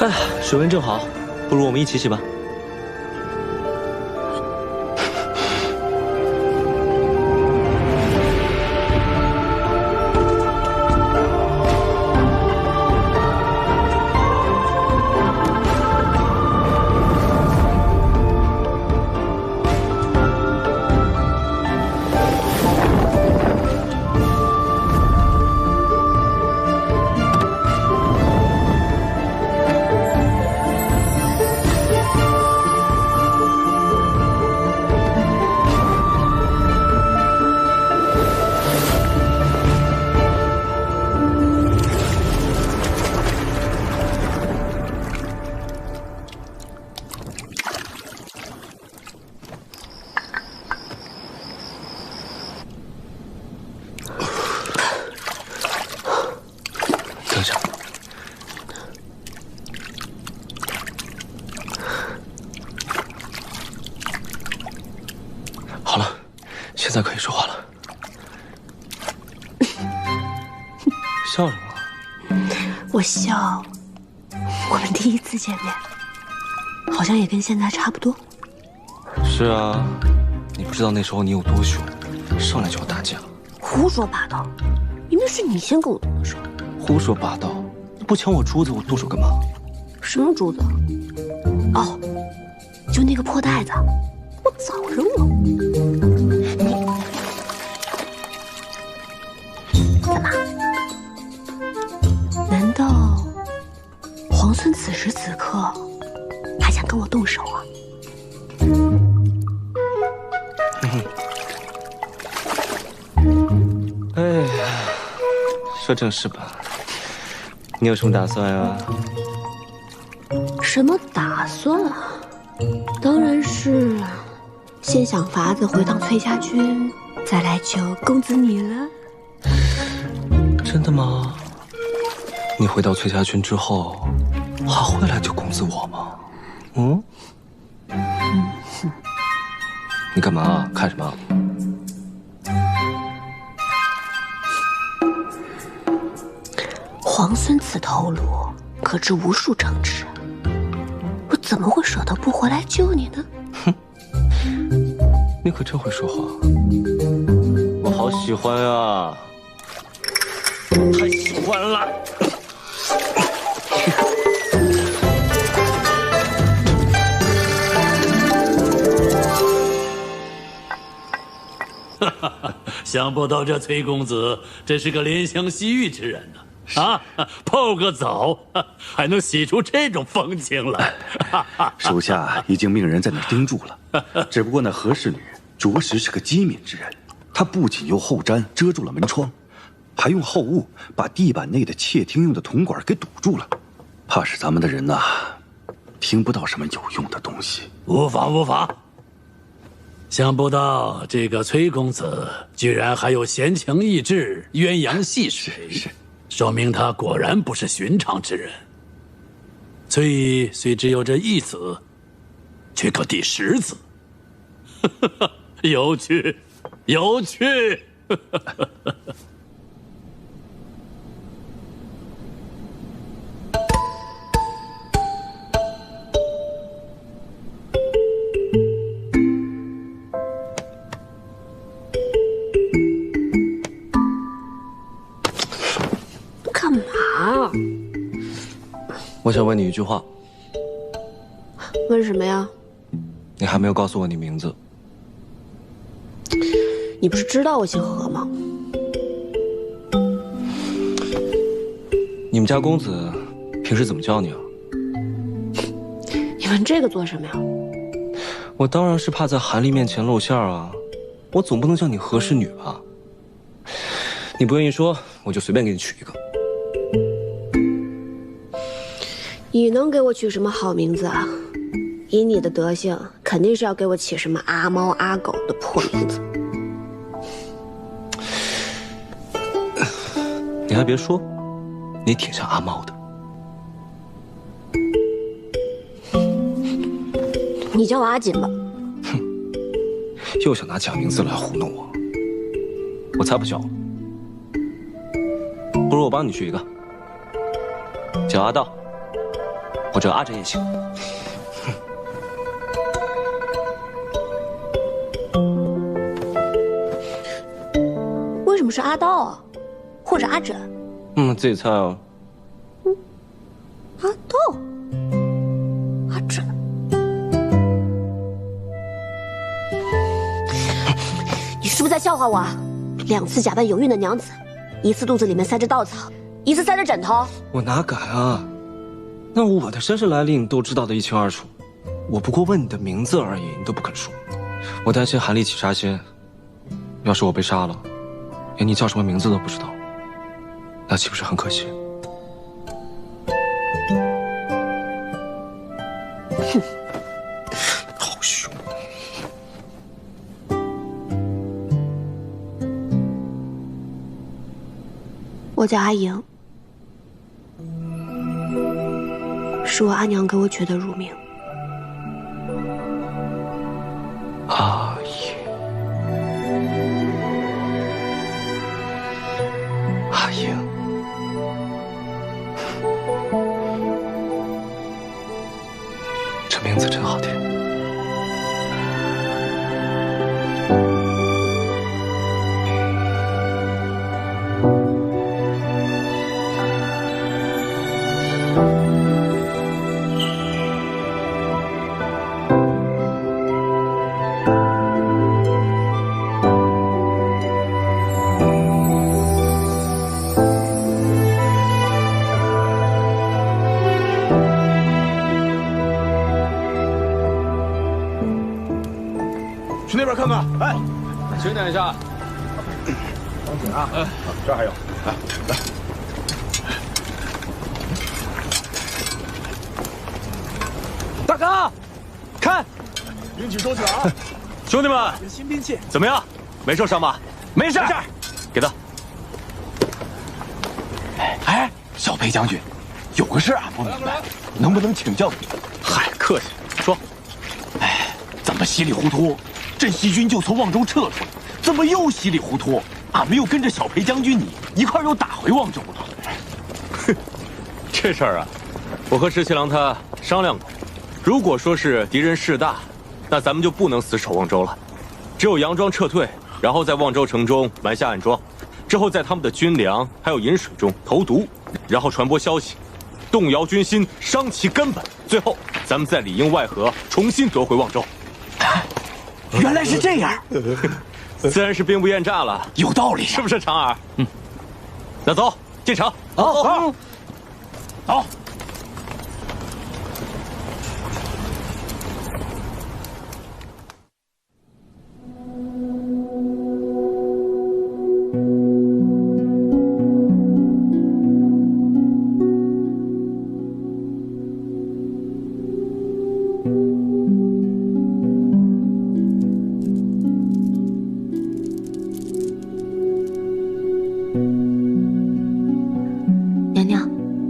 哎呀，水温正好，不如我们一起洗吧。等下，好了，现在可以说话了。笑什么？我笑，我们第一次见面，好像也跟现在差不多。是啊，你不知道那时候你有多凶，上来就要打架。胡说八道，明明是你先跟我动的手。胡说八道！不抢我珠子，我动手干嘛？什么珠子？哦，就那个破袋子，我早扔了。怎么？难道皇孙此时此刻还想跟我动手啊？哎呀，说正事吧，你有什么打算呀？什么打算啊？当然是先想法子回趟翠霞郡，再来求公子你了。真的吗？你回到翠霞郡之后，还会来救公子我吗？嗯？你干嘛？看什么？皇孙此头颅可知无数城池，我怎么会舍得不回来救你呢？哼，你可真会说话，我好喜欢啊！太喜欢了。想不到这崔公子真是个怜香惜玉之人呢！啊，泡个澡还能洗出这种风情来。属下已经命人在那儿盯住了，只不过那何氏女着实是个机敏之人。她不仅用后毡遮住了门窗，还用后雾把地板内的窃听用的铜管给堵住了，怕是咱们的人呐，听不到什么有用的东西。无妨无妨。想不到这个崔公子居然还有闲情逸致、鸳鸯戏水，说明他果然不是寻常之人。崔虽只有这一子，却可第10子，有趣，有趣。干嘛？我想问你一句话，问什么呀？你还没有告诉我你名字。你不是知道我姓何吗？你们家公子平时怎么叫你啊？你问这个做什么呀？我当然是怕在韩丽面前露馅啊，我总不能叫你何氏女吧？你不愿意说，我就随便给你取一个。你能给我取什么好名字啊？以你的德行，肯定是要给我起什么阿猫阿狗的破名字。你还别说，你挺像阿猫的。你叫我阿锦吧。哼，又想拿假名字来糊弄我，我才不叫。不如我帮你取一个，叫阿道。或者阿轸也行。为什么是阿道啊？或者阿轸？自己猜啊。阿道，阿轸。你是不是在笑话我啊？2次假扮有孕的娘子，一次肚子里面塞着稻草，一次塞着枕头。我哪敢啊！那我的身世来历你都知道得一清二楚，我不过问你的名字而已，你都不肯说。我担心韩立起杀心，要是我被杀了，连你叫什么名字都不知道，那岂不是很可惜？哼，好凶！我叫阿莹，是我阿娘给我取的乳名。阿莹，阿莹，这名字真好听。去那边看看，哎，请等一下。等紧啊！这儿还有，来来。大哥，看，兵器收起来啊！兄弟们，新兵器怎么样？没受伤吧？没事。给他。哎，小裴将军，有个事俺不明白，能不能请教你？嗨，客气，说。哎，怎么稀里糊涂，镇西军就从望州撤出来？怎么又稀里糊涂，俺们又跟着小裴将军你一块又打回望州了？哼，这事儿啊，我和石七郎他商量过，如果说是敌人势大，那咱们就不能死守望州了，只有佯装撤退，然后在望州城中埋下暗桩，之后在他们的军粮还有饮水中投毒，然后传播消息，动摇军心，伤其根本，最后咱们再里应外合，重新夺回望州。原来是这样，自然是兵不厌诈了，有道理，是不是长耳？那走进城。好，走。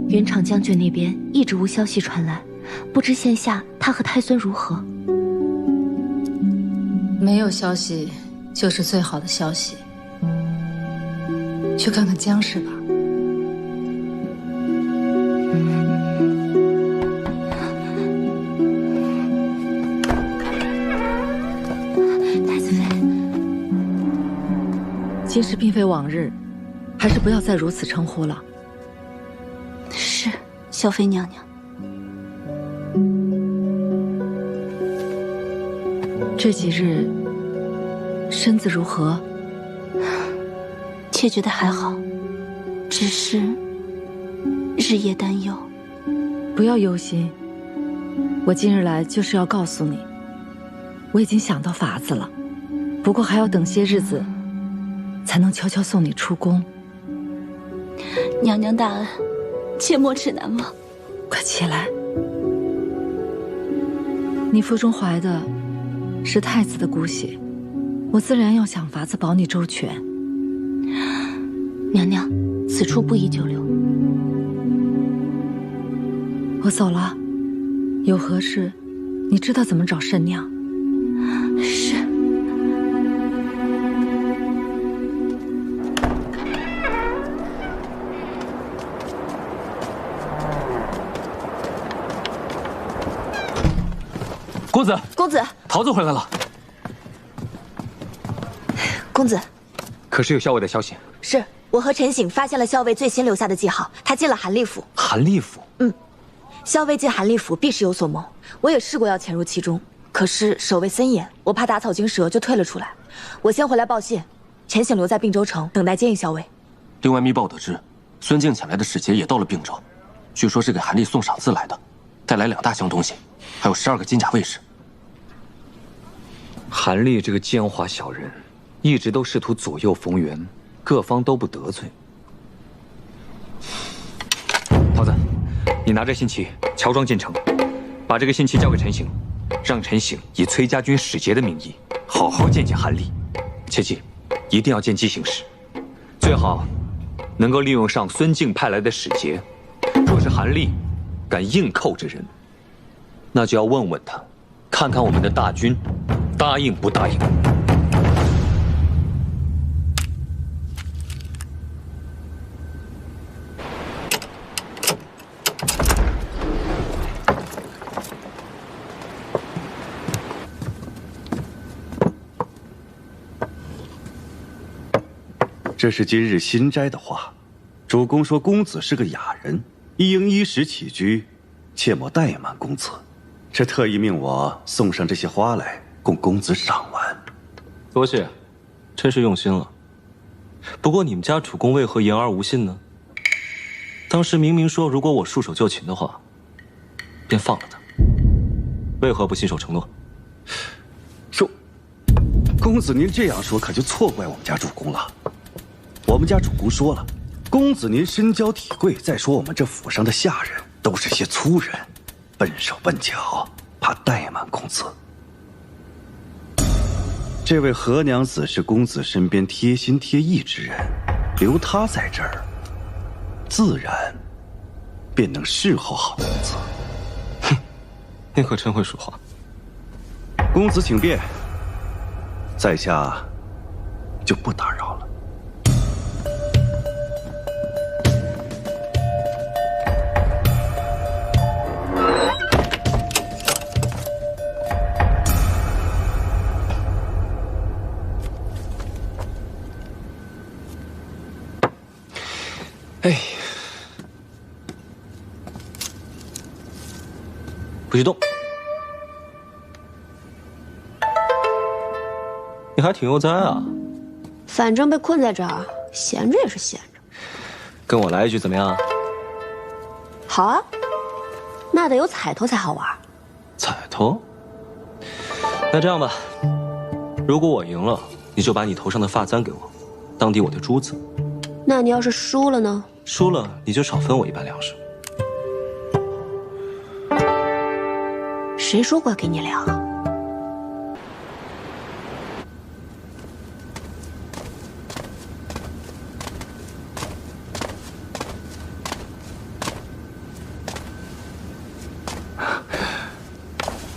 云长将军那边一直无消息传来，不知现下他和太孙如何？没有消息，就是最好的消息。去看看江氏吧。太子妃，今时并非往日，还是不要再如此称呼了。是，萧妃娘娘。这几日身子如何？妾觉得还好，只是日夜担忧。不要忧心，我今日来就是要告诉你，我已经想到法子了，不过还要等些日子，才能悄悄送你出宫。娘娘大恩，妾没齿难忘。快起来，你腹中怀的是太子的骨血，我自然要想法子保你周全。娘娘，此处不宜久留。我走了，有何事，你知道怎么找慎娘。是。公子，公子，桃子回来了。公子，可是有校尉的消息？是我和陈醒发现了校尉最新留下的记号，他进了韩立府。韩立府？校尉进韩立府必是有所谋，我也试过要潜入其中，可是守卫森严，我怕打草惊蛇，就退了出来。我先回来报信，陈醒留在并州城等待接应校尉。另外密报得知，孙敬遣来的使节也到了并州，据说是给韩立送赏赐来的，带来2大箱东西，还有12个金甲卫士。韩立这个奸猾小人，一直都试图左右逢源，各方都不得罪。桃子，你拿着信旗乔装进城，把这个信旗交给陈醒，让陈醒以崔家军使节的名义，好好见见韩立。切记，一定要见机行事，最好能够利用上孙敬派来的使节。若是韩立敢硬扣之人，那就要问问他，看看我们的大军答应不答应。这是今日新摘的话。主公说公子是个雅人，亦应衣食起居，切莫怠慢公子。这特意命我送上这些花来，供公子赏玩。多谢，真是用心了。不过你们家主公为何言而无信呢？当时明明说如果我束手就擒的话，便放了他，为何不信守承诺？公子您这样说，可就错怪我们家主公了。我们家主公说了，公子您身娇体贵，再说我们这府上的下人都是些粗人，笨手笨脚，怕怠慢公子。这位何娘子是公子身边贴心贴意之人，留她在这儿，自然便能侍候好公子。哼，你可真会说话。公子请便，在下就不打扰了。哎，不许动！你还挺悠哉啊！反正被困在这儿，闲着也是闲着。跟我来一局怎么样？好啊，那得有彩头才好玩。彩头？那这样吧，如果我赢了，你就把你头上的发簪给我，当抵我的珠子。那你要是输了呢？输了你就少分我1半粮食。谁说过要给你粮啊？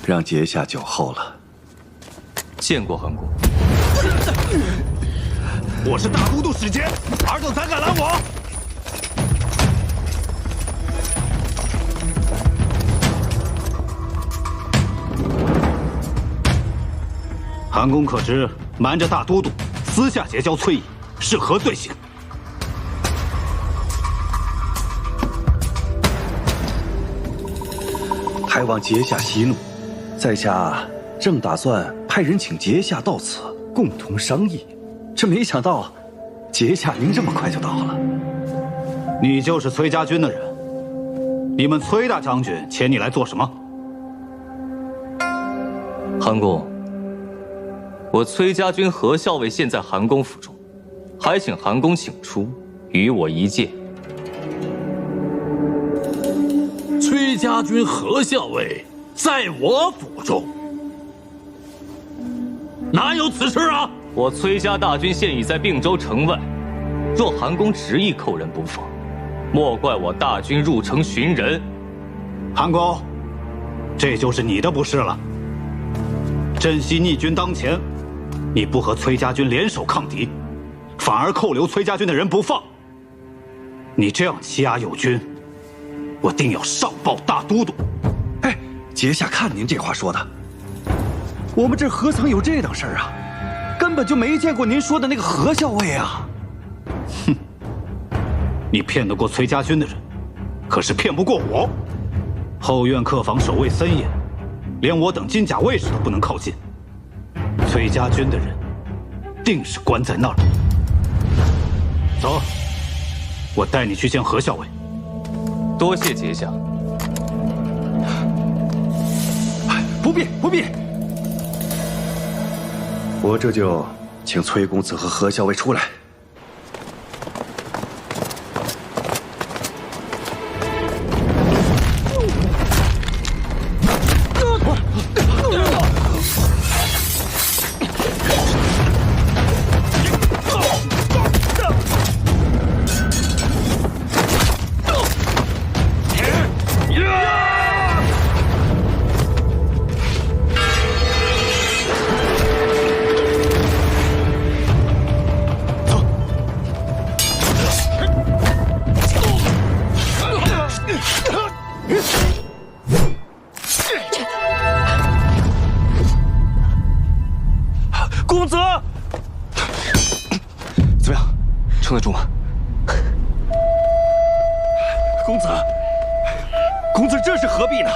让阶下久候了。见过韩公。我是大都督使节，尔等怎敢拦我？韩公可知瞒着大都督，私下结交崔乙，是何罪行？还望阶下息怒，在下正打算派人请阶下到此，共同商议。这没想到，阶下您这么快就到了。你就是崔家军的人，你们崔大将军遣你来做什么？韩公，我崔家军何校尉现在韩公府中，还请韩公请出，与我一见。崔家军何校尉在我府中，哪有此事啊？我崔家大军现已在并州城外，若韩公执意扣人不放，莫怪我大军入城寻人。韩公，这就是你的不是了。镇西逆军当前，你不和崔家军联手抗敌，反而扣留崔家军的人不放，你这样欺压友军，我定要上报大都督。哎，阶下看您这话说的，我们这何曾有这等事儿啊？根本就没见过您说的那个何校尉啊！哼，你骗得过崔家军的人，可是骗不过我。后院客房守卫森严，连我等金甲卫士都不能靠近。崔家军的人，定是关在那儿。走，我带你去见何校尉。多谢节相。不必，不必。我这就请崔公子和何校尉出来。公子，怎么样，撑得住吗？公子，公子这是何必呢？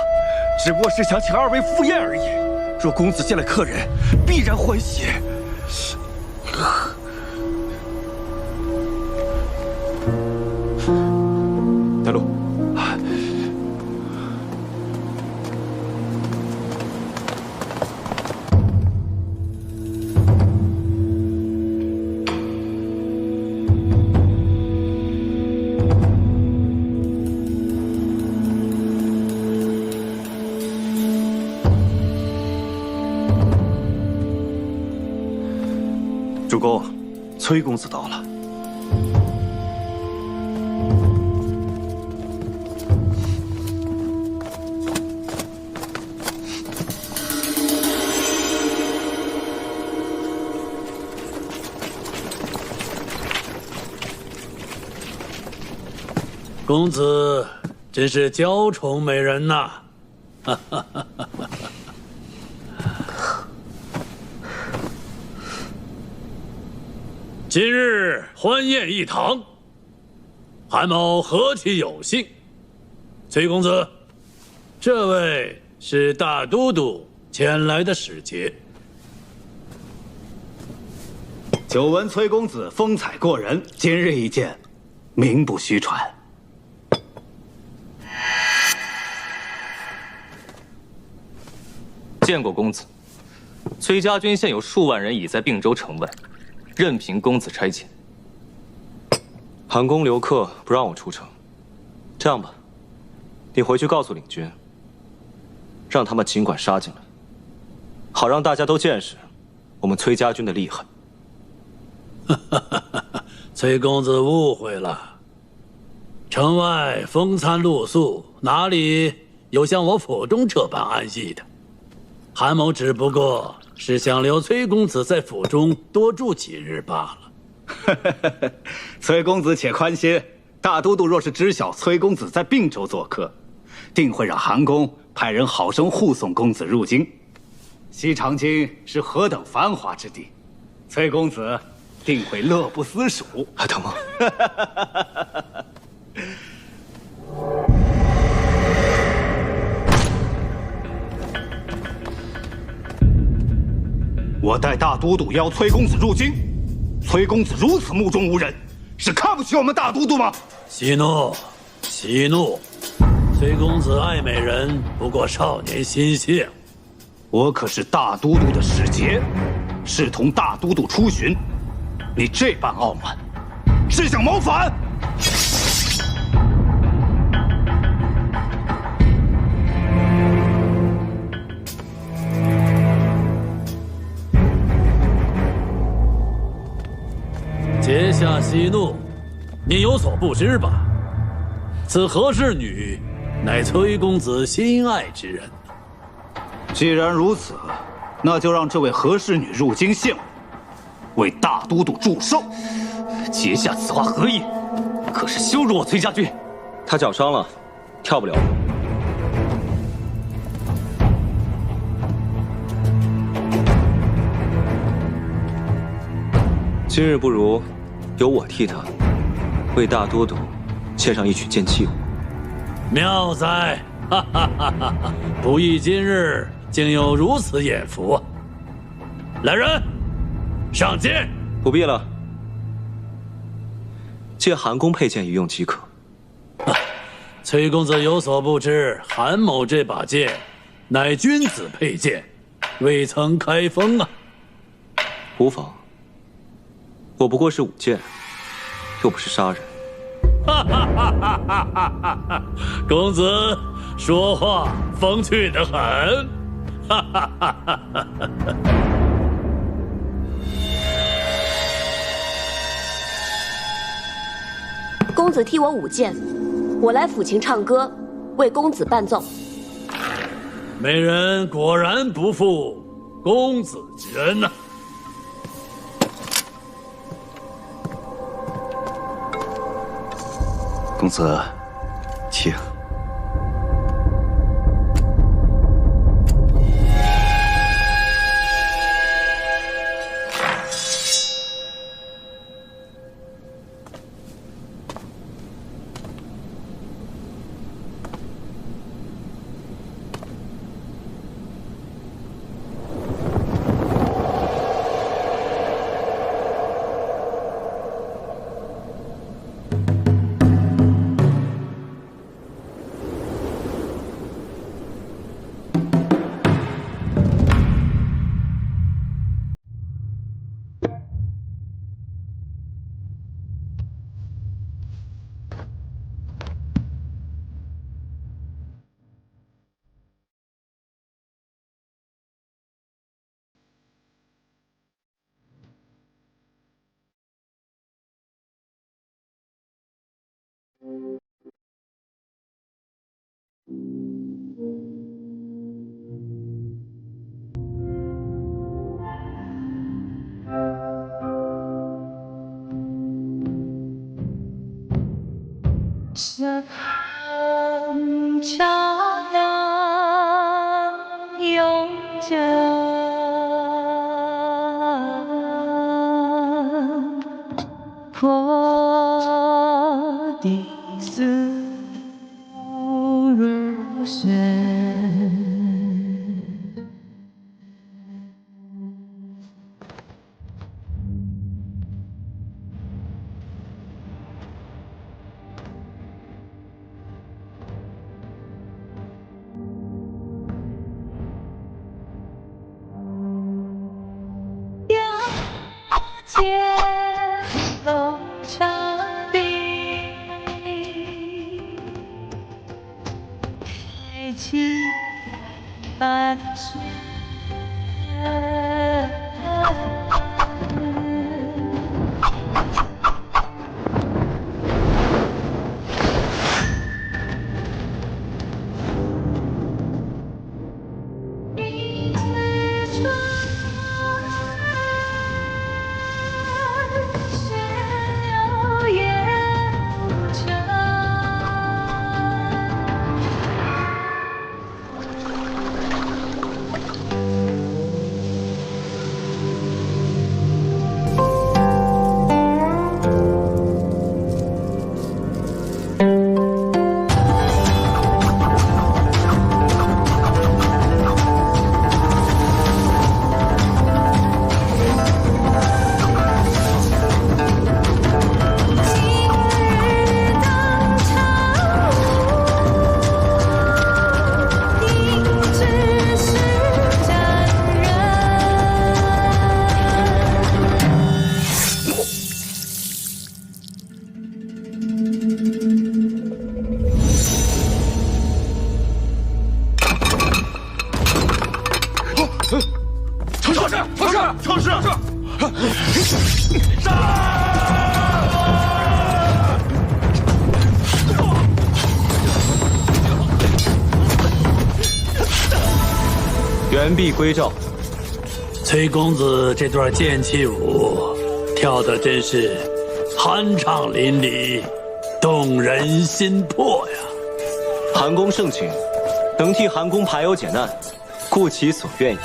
只不过是想请二位赴宴而已。若公子见了客人，必然欢喜。带路。主公，崔公子到了。公子真是娇宠美人呐！今日欢宴一堂，韩某何其有幸。崔公子，这位是大都督前来的使节。久闻崔公子风采过人，今日一见，名不虚传。见过公子，崔家军现有数万人已在并州城外，任凭公子差遣。韩公留客不让我出城，这样吧，你回去告诉领军，让他们尽管杀进来，好让大家都见识我们崔家军的厉害。崔公子误会了，城外风餐露宿，哪里有像我府中这般安逸的？韩某只不过是想留崔公子在府中多住几日罢了。崔公子且宽心，大都督若是知晓崔公子在并州做客，定会让韩公派人好生护送公子入京。西长京是何等繁华之地，崔公子定会乐不思蜀。还疼吗？我待大都督邀崔公子入京，崔公子如此目中无人，是看不起我们大都督吗？息怒，息怒！崔公子爱美人，不过少年心性。我可是大都督的使节，是同大都督出巡。你这般傲慢，是想谋反？节下息怒，你有所不知吧？此何氏女，乃崔公子心爱之人。既然如此，那就让这位何氏女入京献舞，为大都督祝寿。节下此话何意？可是羞辱我崔家军。他脚伤了，跳不了。今日不如由我替他为大都督献上一曲剑气舞。妙哉！哈哈哈哈！不意今日竟有如此眼福啊！来人，上剑！不必了，借韩公佩剑一用即可。崔公子有所不知，韩某这把剑乃君子佩剑，未曾开封啊。无妨，我不过是舞剑，又不是杀人。哈哈哈哈哈哈！公子说话风趣得很。哈哈哈哈哈！公子替我舞剑，我来抚琴唱歌，为公子伴奏。美人果然不负公子之恩呐！公子，请。这风飘扬永久，我的思如雪。街楼墙壁，开启半雪。原璧归赵。崔公子这段剑气舞跳得真是酣畅淋漓，动人心魄呀！韩公盛情，能替韩公排忧解难，故其所愿也。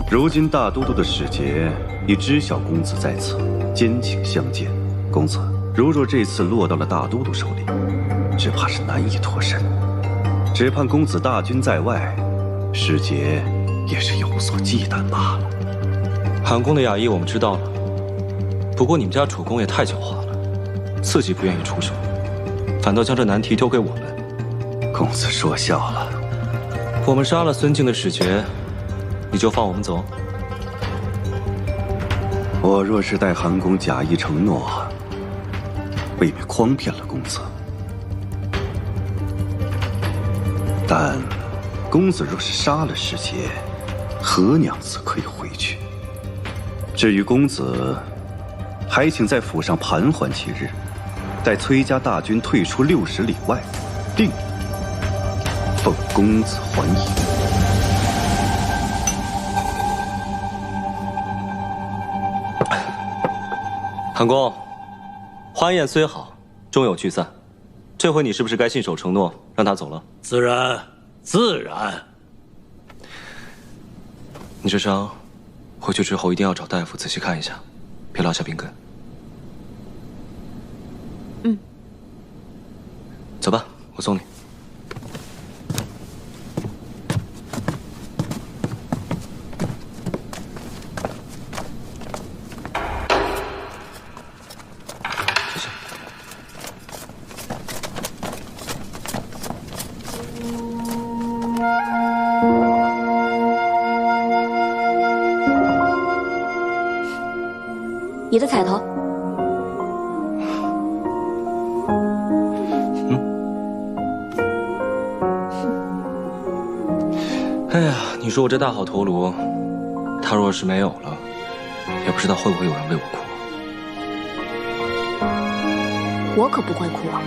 如今大都督的使节已知晓公子在此，坚请相见。公子，如若这次落到了大都督手里，只怕是难以脱身。只盼公子大军在外，使节也是有所忌惮罢了。韩公的雅意我们知道了，不过你们家主公也太狡猾了，自己不愿意出手，反倒将这难题丢给我们。公子说笑了。我们杀了孙敬的使节，你就放我们走？我若是待韩公假意承诺，未免诓骗了公子。但公子若是杀了使节，何娘子可以回去？至于公子，还请在府上盘桓几日，待崔家大军退出60里外，定奉公子还迎。韩公，欢宴虽好，终有聚散。这回你是不是该信守承诺，让他走了？自然，自然。你这伤，回去之后一定要找大夫仔细看一下，别落下病根。嗯。走吧，我送你。你的彩头。哎呀，你说我这大好头颅，他若是没有了，也不知道会不会有人为我哭。我可不会哭啊。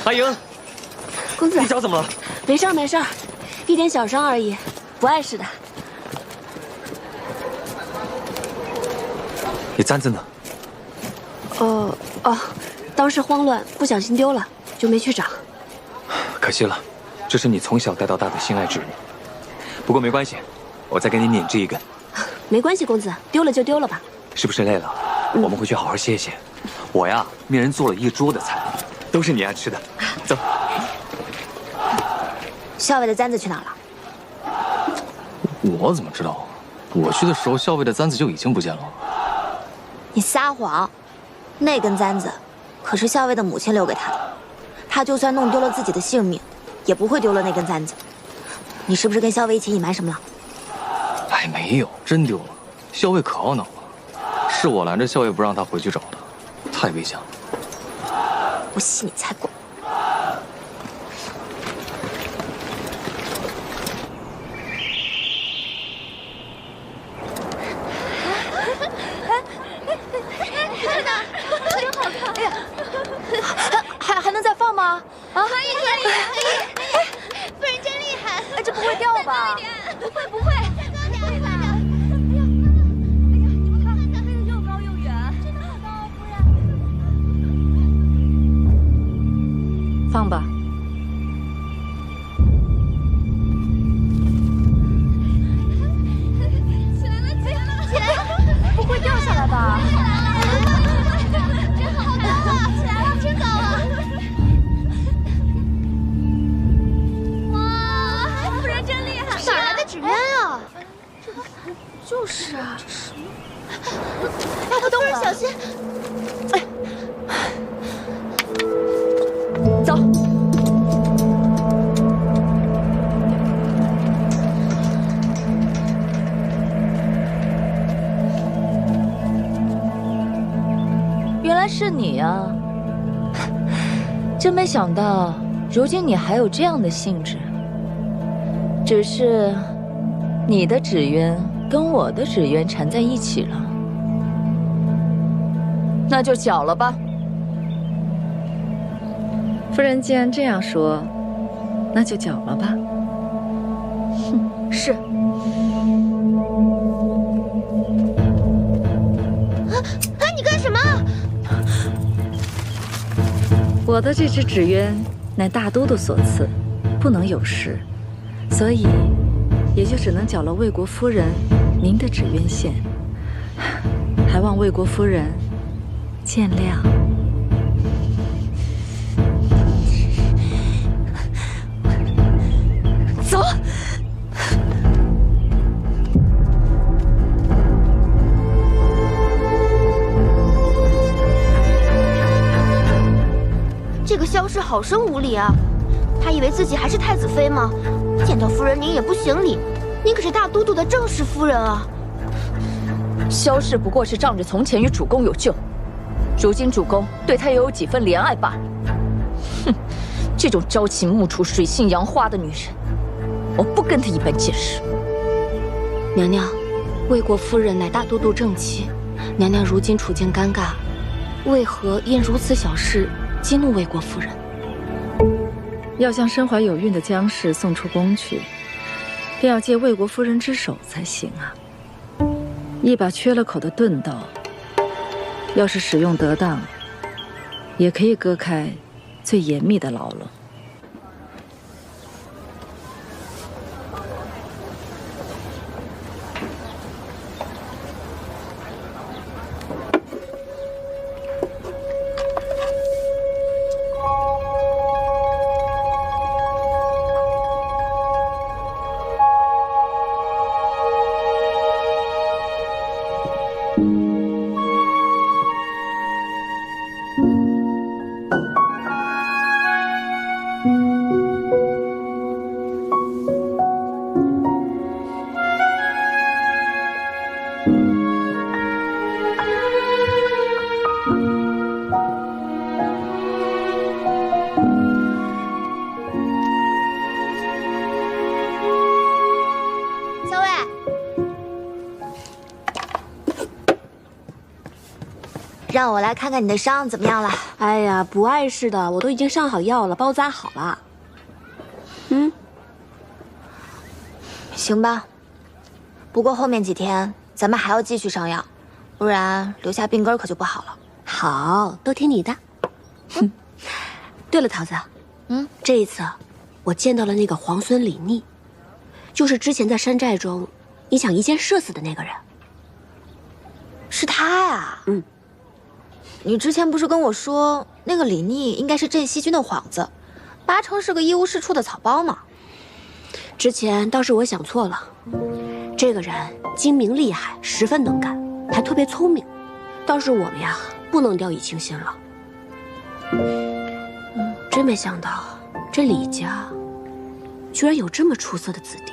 阿莹，公子，你脚怎么了？没事没事，一点小伤而已，不碍事的。你簪子呢？当时慌乱，不小心丢了，就没去找。可惜了，这是你从小带到大的心爱之物。不过没关系，我再给你捻制一根。没关系，公子，丢了就丢了吧。是不是累了？我们回去好好歇歇。我呀，命人做了一桌的菜，都是你爱吃的。走。校尉的簪子去哪了？我怎么知道？我去的时候，校尉的簪子就已经不见了。你撒谎！那根簪子可是校尉的母亲留给他的，他就算弄丢了自己的性命，也不会丢了那根簪子。你是不是跟校尉一起隐瞒什么了？哎，没有，真丢了。校尉可懊恼了，是我拦着校尉不让他回去找的，太危险了。我信你才怪！还能再放吗？啊，可以。夫人真厉害！哎，这不会掉吧？不会。再高点吧。哎呀，你们看，飞得又高又远，真的好高啊，夫人。放吧。起来了！不会掉下来吧？真好高啊！起来了，真高啊！哇，夫人真厉害！哪来的纸鸢啊？就是啊。哎，不动了，小心！哎，走。原来是你呀！真没想到，如今你还有这样的兴致。只是，你的纸鸢跟我的纸鸢缠在一起了，那就搅了吧。夫人既然这样说，那就搅了吧。哼，是。啊！你干什么？我的这只纸鸢乃大都督所赐，不能有失，所以也就只能缴了魏国夫人您的纸鸢线，还望魏国夫人见谅。走。这个萧氏好生无礼啊！他以为自己还是太子妃吗？见到夫人您也不行礼，您可是大都督的正式夫人啊！萧氏不过是仗着从前与主公有旧，如今主公对他也有几分怜爱罢了。哼，这种朝秦暮楚、水性杨花的女人，我不跟她一般见识。娘娘，魏国夫人乃大都督正妻，娘娘如今处境尴尬，为何因如此小事激怒魏国夫人？要将身怀有孕的姜氏送出宫去，便要借魏国夫人之手才行啊。一把缺了口的钝刀，要是使用得当，也可以割开最严密的牢笼。让我来看看你的伤怎么样了。哎呀，不碍事的，我都已经上好药了，包扎好了。行吧。不过后面几天咱们还要继续上药，不然留下病根可就不好了。好，都听你的。对了，桃子，这一次我见到了那个皇孙李逆，就是之前在山寨中你想一箭射死的那个人。是他呀？你之前不是跟我说，那个李逆应该是镇西军的幌子，8成是个一无是处的草包吗？之前倒是我想错了，这个人精明厉害，十分能干，还特别聪明，倒是我们呀不能掉以轻心了。真没想到这李家居然有这么出色的子弟，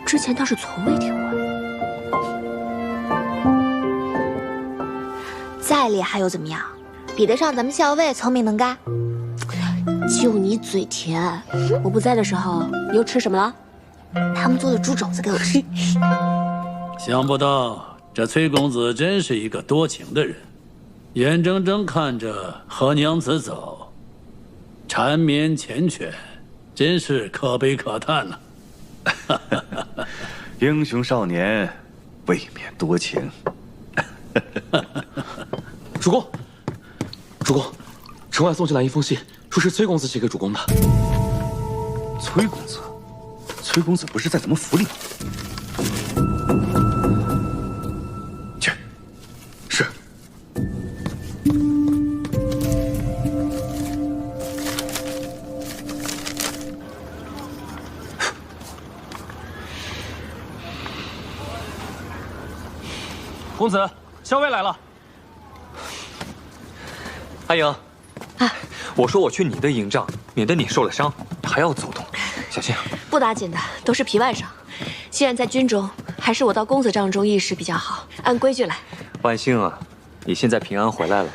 之前倒是从未听闻。再厉害又怎么样？比得上咱们校尉聪明能干？就你嘴甜！我不在的时候，你又吃什么了？他们做的猪肘子给我吃。想不到这崔公子真是一个多情的人，眼睁睁看着和娘子走，缠绵缱绻，真是可悲可叹呐。英雄少年，未免多情。主公，主公，城外送进来一封信，说是崔公子写给主公的。崔公子，崔公子不是在咱们府里吗？去，是。公子，校尉来了。阿莹，我说我去你的营帐，免得你受了伤，还要走动，小心。不打紧的，都是皮外伤。既然在军中，还是我到公子帐中议事比较好。按规矩来。万幸啊，你现在平安回来了。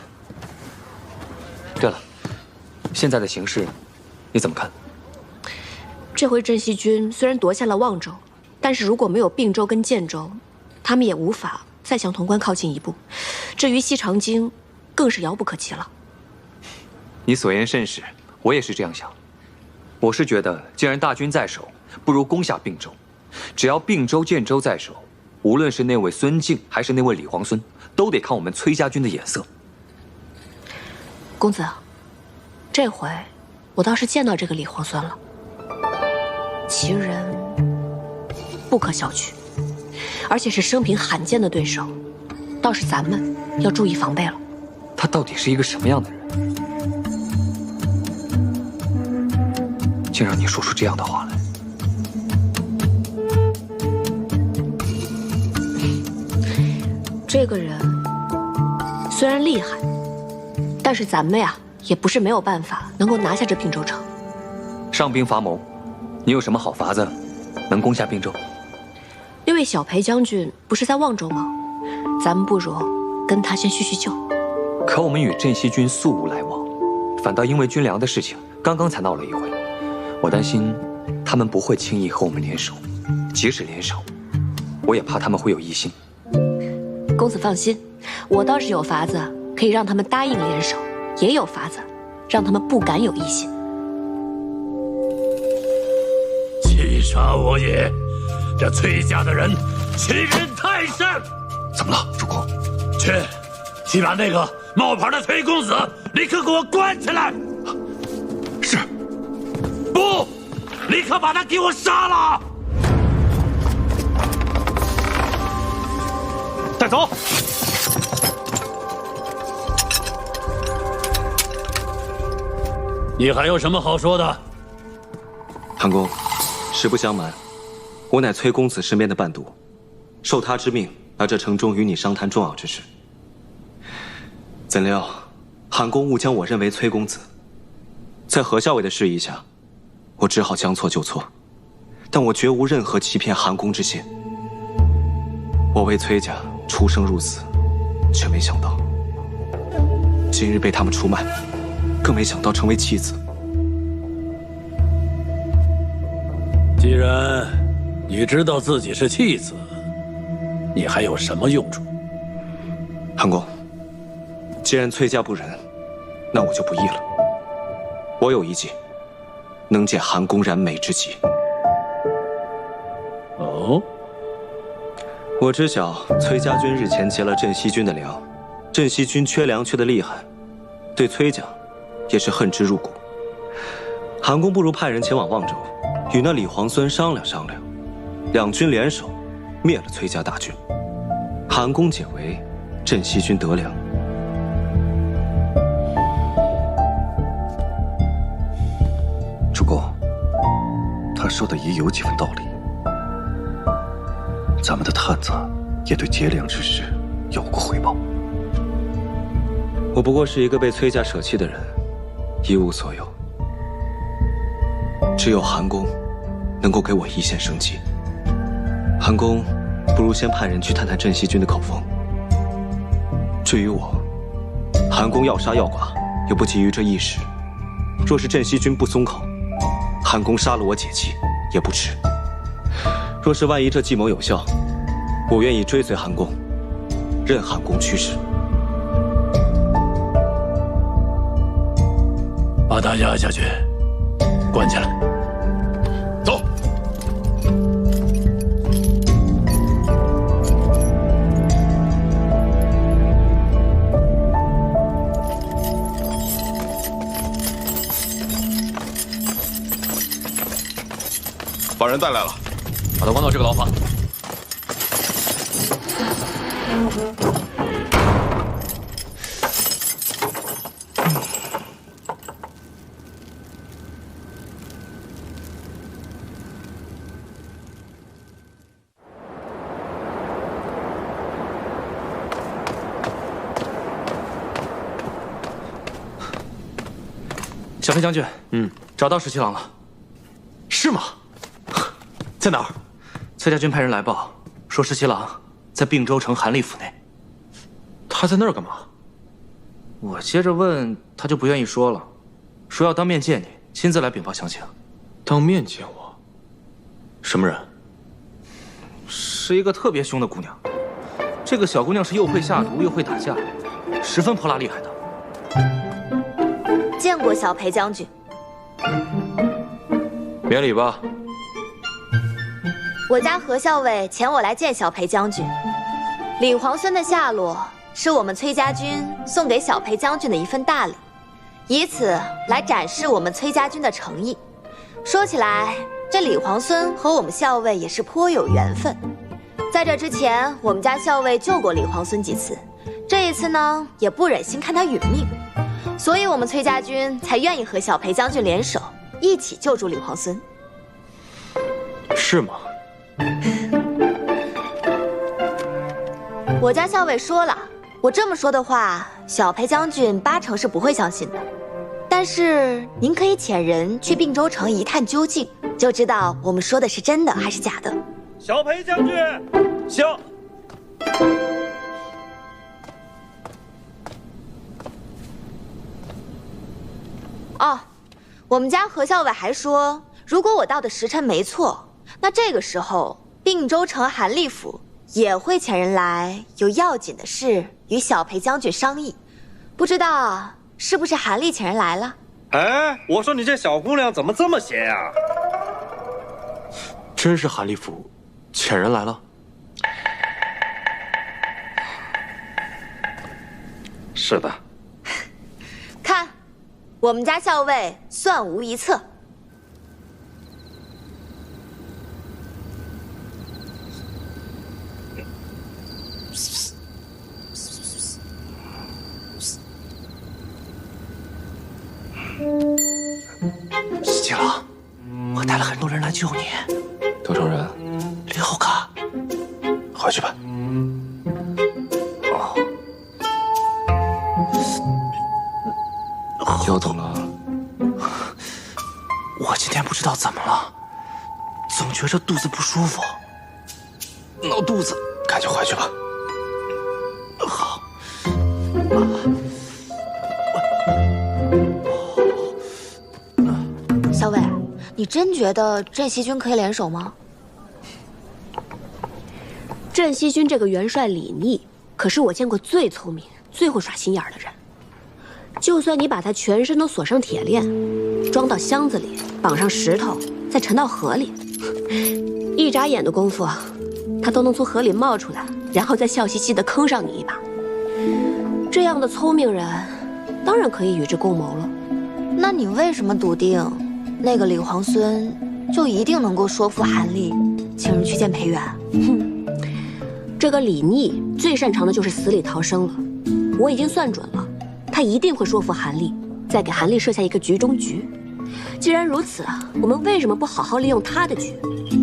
对了，现在的形势，你怎么看？这回镇西军虽然夺下了望州，但是如果没有并州跟建州，他们也无法再向潼关靠近一步。至于西长京，更是遥不可及了。你所言甚是，我也是这样想。我是觉得，既然大军在手，不如攻下并州。只要并州、建州在手，无论是那位孙敬还是那位李皇孙，都得看我们崔家军的眼色。公子，这回我倒是见到这个李皇孙了。其人不可小觑，而且是生平罕见的对手，倒是咱们要注意防备了。他到底是一个什么样的人？竟让你说出这样的话来！这个人虽然厉害，但是咱们呀也不是没有办法能够拿下这并州城。上兵伐谋，你有什么好法子能攻下并州？那位小裴将军不是在望州吗？咱们不如跟他先叙叙旧。可我们与镇西军素无来往，反倒因为军粮的事情刚刚才闹了一回。我担心他们不会轻易和我们联手，即使联手，我也怕他们会有异心。公子放心，我倒是有法子可以让他们答应联手，也有法子让他们不敢有异心。欺杀我也！这崔家的人欺人太甚！怎么了，主公？去把那个冒牌的崔公子立刻给我关起来！是。不，立刻把他给我杀了！带走。你还有什么好说的？韩公，实不相瞒，我乃崔公子身边的伴读，受他之命来这城中与你商谈重要之事。怎料，韩公误将我认为崔公子，在何校尉的示意下，我只好将错就错，但我绝无任何欺骗韩公之心。我为崔家出生入死，却没想到今日被他们出卖，更没想到成为弃子。既然你知道自己是弃子，你还有什么用处？韩公，既然崔家不仁，那我就不义了。我有一计，能解韩公燃眉之急。哦，我知晓崔家军日前劫了镇西军的粮，镇西军缺粮缺得厉害，对崔家也是恨之入骨。韩公不如派人前往望州，与那李皇孙商量商量，两军联手灭了崔家大军，韩公解围，镇西军得粮。主公，他说的也有几分道理。咱们的探子也对劫粮之事有过回报。我不过是一个被崔家舍弃的人，一无所有。只有韩公能够给我一线生机。韩公不如先派人去探探镇西军的口风。至于我，韩公要杀要剐，也不急于这一时。若是镇西军不松口，韩公杀了我解气也不迟。若是万一这计谋有效，我愿意追随韩公，任韩公驱使。把他押下去，关起来。走。把人带来了，把他关到这个牢房。小裴将军，找到石七郎了。是吗？在哪儿？崔家军派人来报，说石七郎在并州城韩立府内。他在那儿干嘛？我接着问，他就不愿意说了，说要当面见你，亲自来禀报详情。当面见我？什么人？是一个特别凶的姑娘。这个小姑娘是又会下毒又会打架，十分泼辣厉害的。见过小裴将军。免礼吧。我家何校尉遣我来见小裴将军。李皇孙的下落是我们崔家军送给小裴将军的一份大礼，以此来展示我们崔家军的诚意。说起来，这李皇孙和我们校尉也是颇有缘分。在这之前，我们家校尉救过李皇孙几次，这一次呢，也不忍心看他殒命，所以我们崔家军才愿意和小裴将军联手，一起救助李皇孙。是吗？我家校尉说了，我这么说的话，小裴将军80%是不会相信的。但是您可以遣人去并州城一探究竟，就知道我们说的是真的还是假的。小裴将军，行。哦，我们家何校尉还说，如果我到的时辰没错，那这个时候并州城韩立府也会遣人来，有要紧的事与小裴将军商议。不知道是不是韩立遣人来了？哎，我说你这小姑娘怎么这么闲呀？真是韩立府遣人来了。是的。看，我们家校尉算无一策。石七郎，我带了很多人来救你。多少人6个。回去吧。又怎么了？我今天不知道怎么了，总觉着肚子不舒服，闹肚子。赶紧回去吧。好。校尉，你真觉得镇西军可以联手吗？镇西军这个元帅李逆，可是我见过最聪明、最会耍心眼的人。就算你把他全身都锁上铁链，装到箱子里，绑上石头，再沉到河里，一眨眼的功夫，他都能从河里冒出来，然后再笑嘻嘻地坑上你一把。这样的聪明人，当然可以与之共谋了。那你为什么笃定那个李皇孙就一定能够说服韩立请人去见裴元？这个李逆最擅长的就是死里逃生了，我已经算准了，他一定会说服韩立，再给韩立设下一个局中局。既然如此，我们为什么不好好利用他的局，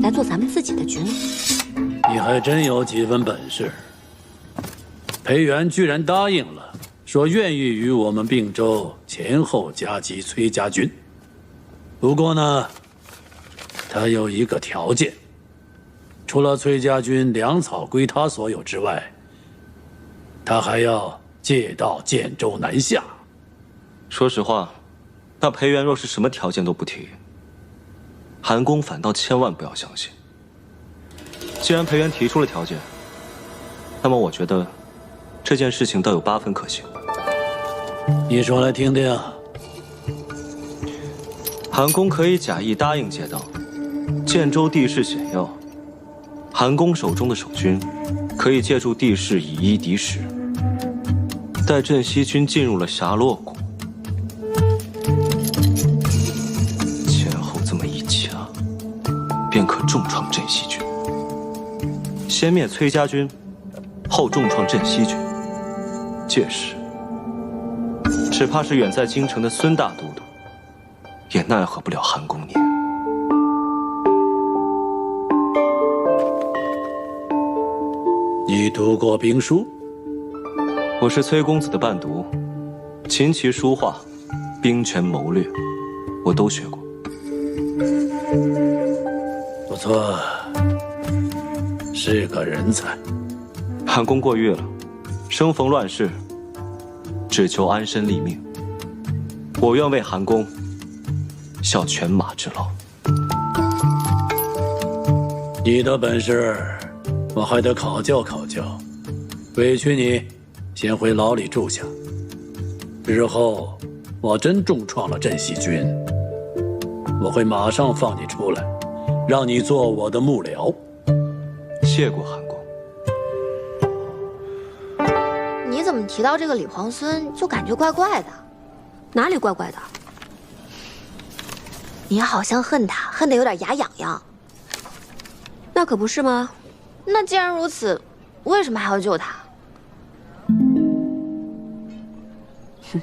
来做咱们自己的局呢？你还真有几分本事。裴元居然答应了，说愿意与我们并州前后夹击崔家军。不过呢，他有一个条件，除了崔家军粮草归他所有之外，他还要借道建州南下。说实话，那裴元若是什么条件都不提，韩公反倒千万不要相信。既然裴元提出了条件，那么我觉得这件事情倒有8分可行。你说来听听。韩公可以假意答应借道，建州地势险要，韩公手中的守军可以借助地势以一敌10。待镇西军进入了霞洛谷，前后这么一掐，便可重创镇西军。先灭崔家军，后重创镇西军。届时，只怕是远在京城的孙大都督也奈何不了韩公您。你读过兵书？我是崔公子的伴读，琴棋书画、兵权谋略，我都学过。不错，是个人才。韩公过誉了，生逢乱世，只求安身立命。我愿为韩公效犬马之劳。你的本事，我还得考教考教。委屈你，先回牢里住下。日后我真重创了镇西军，我会马上放你出来，让你做我的幕僚。谢过韩公。你怎么提到这个李皇孙就感觉怪怪的？哪里怪怪的？你好像恨他，恨得有点牙痒痒。那可不是吗？那既然如此，为什么还要救他？哼，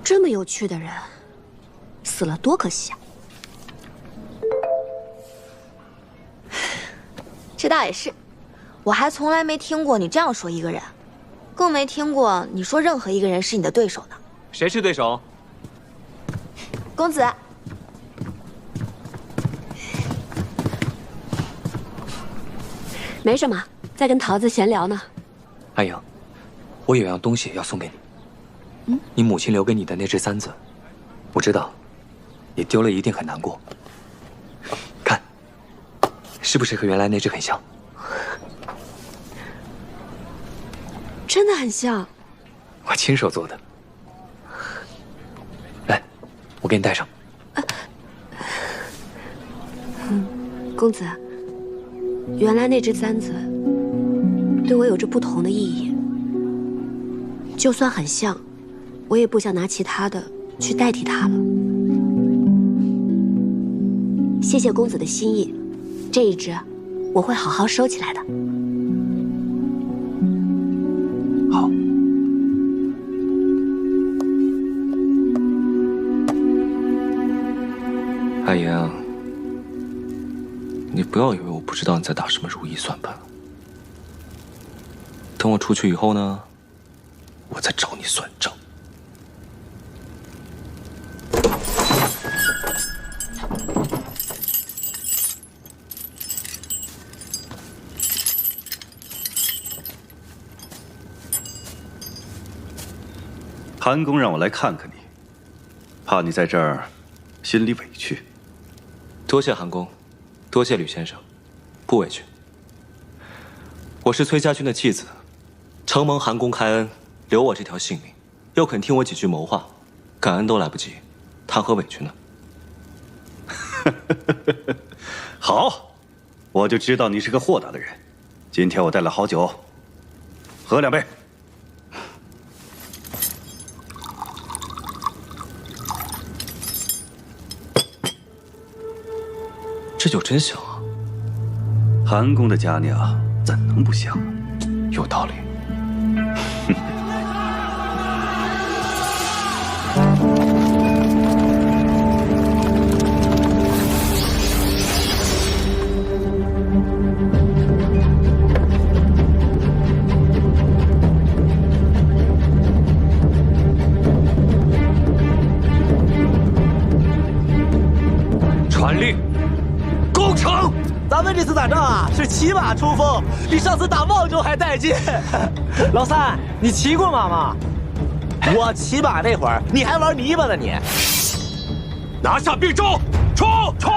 这么有趣的人，死了多可惜啊！这倒也是，我还从来没听过你这样说一个人，更没听过你说任何一个人是你的对手呢。谁是对手？公子。没什么，在跟桃子闲聊呢。阿莹，我有样东西要送给你。你母亲留给你的那只簪子，我知道，你丢了一定很难过。看，是不是和原来那只很像？真的很像。我亲手做的。来，我给你戴上。公子，原来那只簪子对我有着不同的意义。就算很像，我也不想拿其他的去代替它了。谢谢公子的心意，这一只我会好好收起来的。好。阿莹，你不要以为我不知道你在打什么如意算盘。等我出去以后呢，我再找你算账。韩公让我来看看你，怕你在这儿心里委屈。多谢韩公，多谢吕先生，不委屈。我是崔家军的继子，承蒙韩公开恩，留我这条性命，又肯听我几句谋划，感恩都来不及，谈何委屈呢？好，我就知道你是个豁达的人。今天我带了好酒，喝2杯。这酒真香啊！韩公的佳酿怎能不香？有道理。传令，攻城！咱们这次打仗啊，是骑马冲锋，比上次打望州还带劲。老三，你骑过马吗？我骑马那会儿，你还玩泥巴呢你。拿下并州，冲！冲！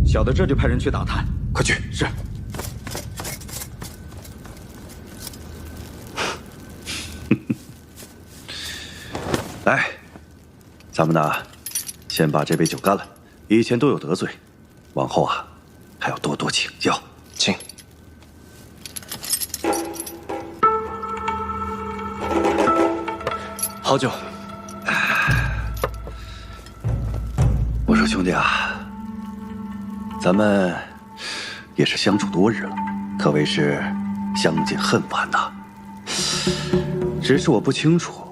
小的这就派人去打探，快去！是。来，咱们呢，先把这杯酒干了。以前都有得罪，往后啊，还要多多请教。请。好酒。我说兄弟啊，咱们也是相处多日了，可谓是相见恨晚呐。只是我不清楚。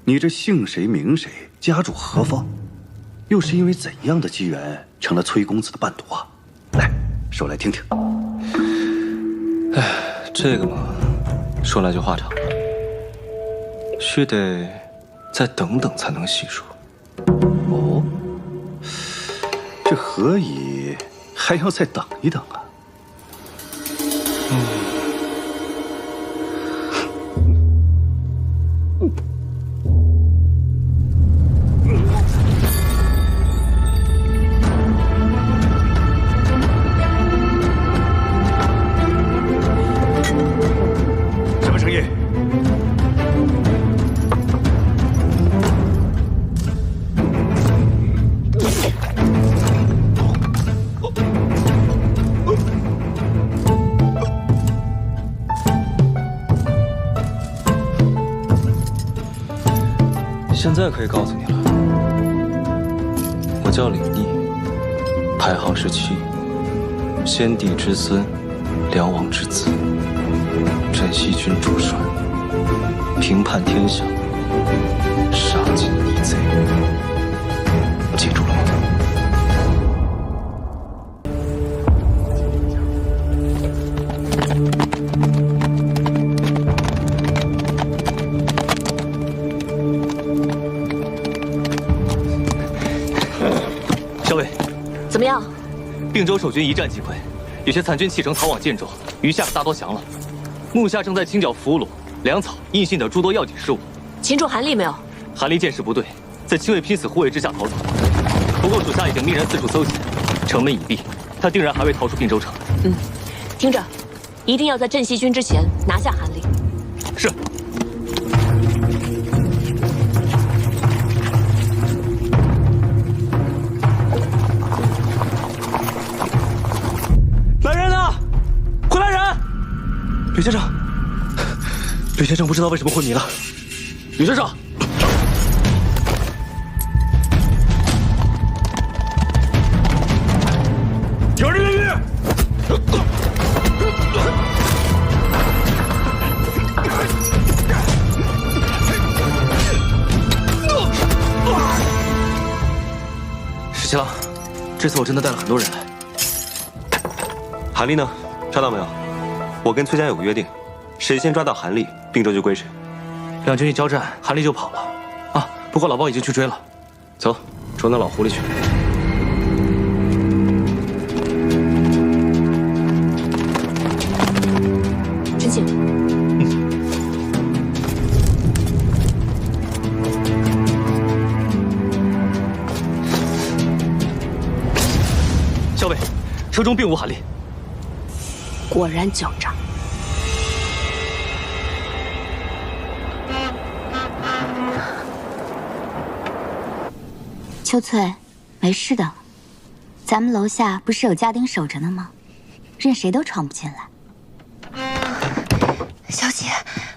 你这姓谁名谁，家住何方，又是因为怎样的机缘成了崔公子的伴读啊？来，说来听听。哎，这个嘛，说来就话长了，须得再等等才能细说。哦，这何以还要再等一等啊。什么声音？现在可以告诉你了，我叫李逆，排行17，先帝之孙，辽王之子，镇西军主帅，平叛天下，杀尽逆贼，记住了吗？校尉，怎么样？并州守军一战即溃，有些残军弃城逃往建州，余下的大多降了。目下正在清剿俘虏、粮草、印信等诸多要紧事务。擒住韩立没有？韩立见势不对，在亲卫拼死护卫之下逃走。不过属下已经命人四处搜检，城门已闭，他定然还未逃出并州城。听着，一定要在镇西军之前拿下韩立。是。来人呐！快来人！吕先生，吕先生不知道为什么昏迷了。吕先生，有人越狱！十七郎，这次我真的带了很多人来。韩立呢？抓到没有？我跟崔家有个约定，谁先抓到韩立，并州就归谁。两军一交战，韩立就跑了。啊，不过老包已经去追了。走，捉那老狐狸去。陈庆。校尉，车中并无韩立。果然狡诈。秋翠，没事的，咱们楼下不是有家丁守着呢吗？任谁都闯不进来。小姐，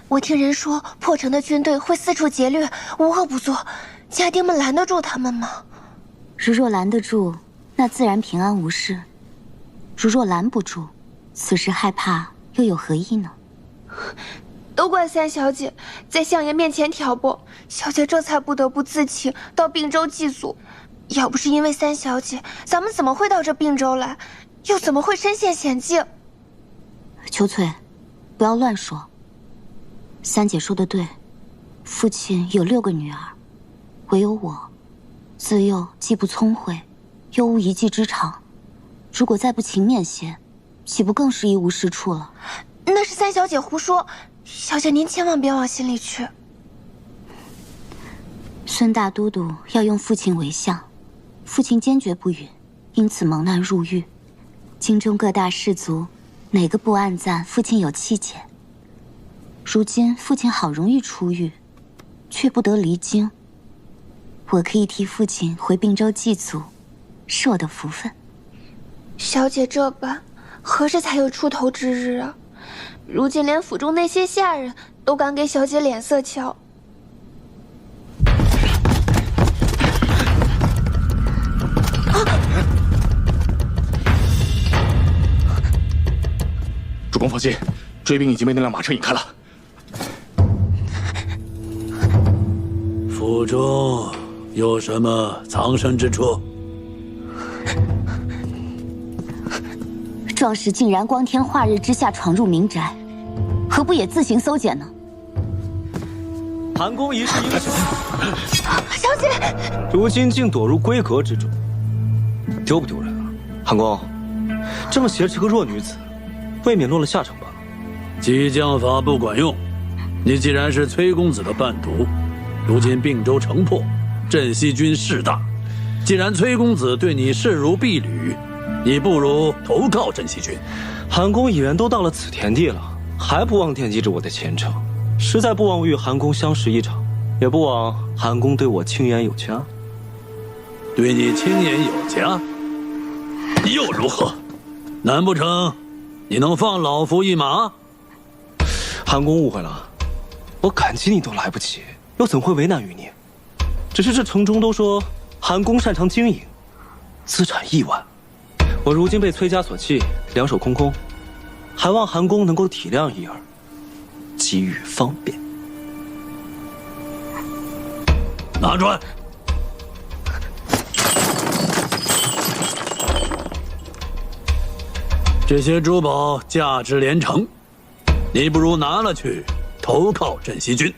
我听人说破城的军队会四处劫掠，无恶不作，家丁们拦得住他们吗？如若拦得住，那自然平安无事；如若拦不住，此时害怕又有何意呢？都怪三小姐在相爷面前挑拨，小姐这才不得不自请到并州祭祖。要不是因为三小姐，咱们怎么会到这并州来？又怎么会身陷险境？秋翠，不要乱说。三姐说的对，父亲有6个女儿，唯有我，自幼既不聪慧，又无一技之长。如果再不勤勉些，岂不更是一无是处了？那是三小姐胡说，小姐您千万别往心里去。孙大都督要用父亲为相，父亲坚决不允，因此蒙难入狱。京中各大士族，哪个不暗赞父亲有气节？如今父亲好容易出狱，却不得离京。我可以替父亲回并州祭祖，是我的福分。小姐这般，何时才有出头之日啊？如今连府中那些下人都敢给小姐脸色瞧。主公放心，追兵已经被那辆马车引开了。府中有什么藏身之处？壮士竟然光天化日之下闯入民宅，何不也自行搜检呢？韩公一世英雄，小姐，如今竟躲入闺阁之中，丢不丢人啊？韩公，这么挟持个弱女子，未免落了下乘吧？激将法不管用。你既然是崔公子的伴读，如今并州城破，镇西军势大。既然崔公子对你视如婢女，你不如投靠镇西军。韩公已然都到了此田地了，还不忘惦记着我的前程，实在不枉与韩公相识一场，也不枉韩公对我青言有加。对你青言有加，又如何？难不成你能放老夫一马？韩公误会了，我感激你都来不及，又怎会为难于你？只是这城中都说韩公擅长经营，资产亿万，我如今被崔家所弃，两手空空，还望韩公能够体谅一二，给予方便。拿出来！这些珠宝价值连城，你不如拿了去投靠镇西军。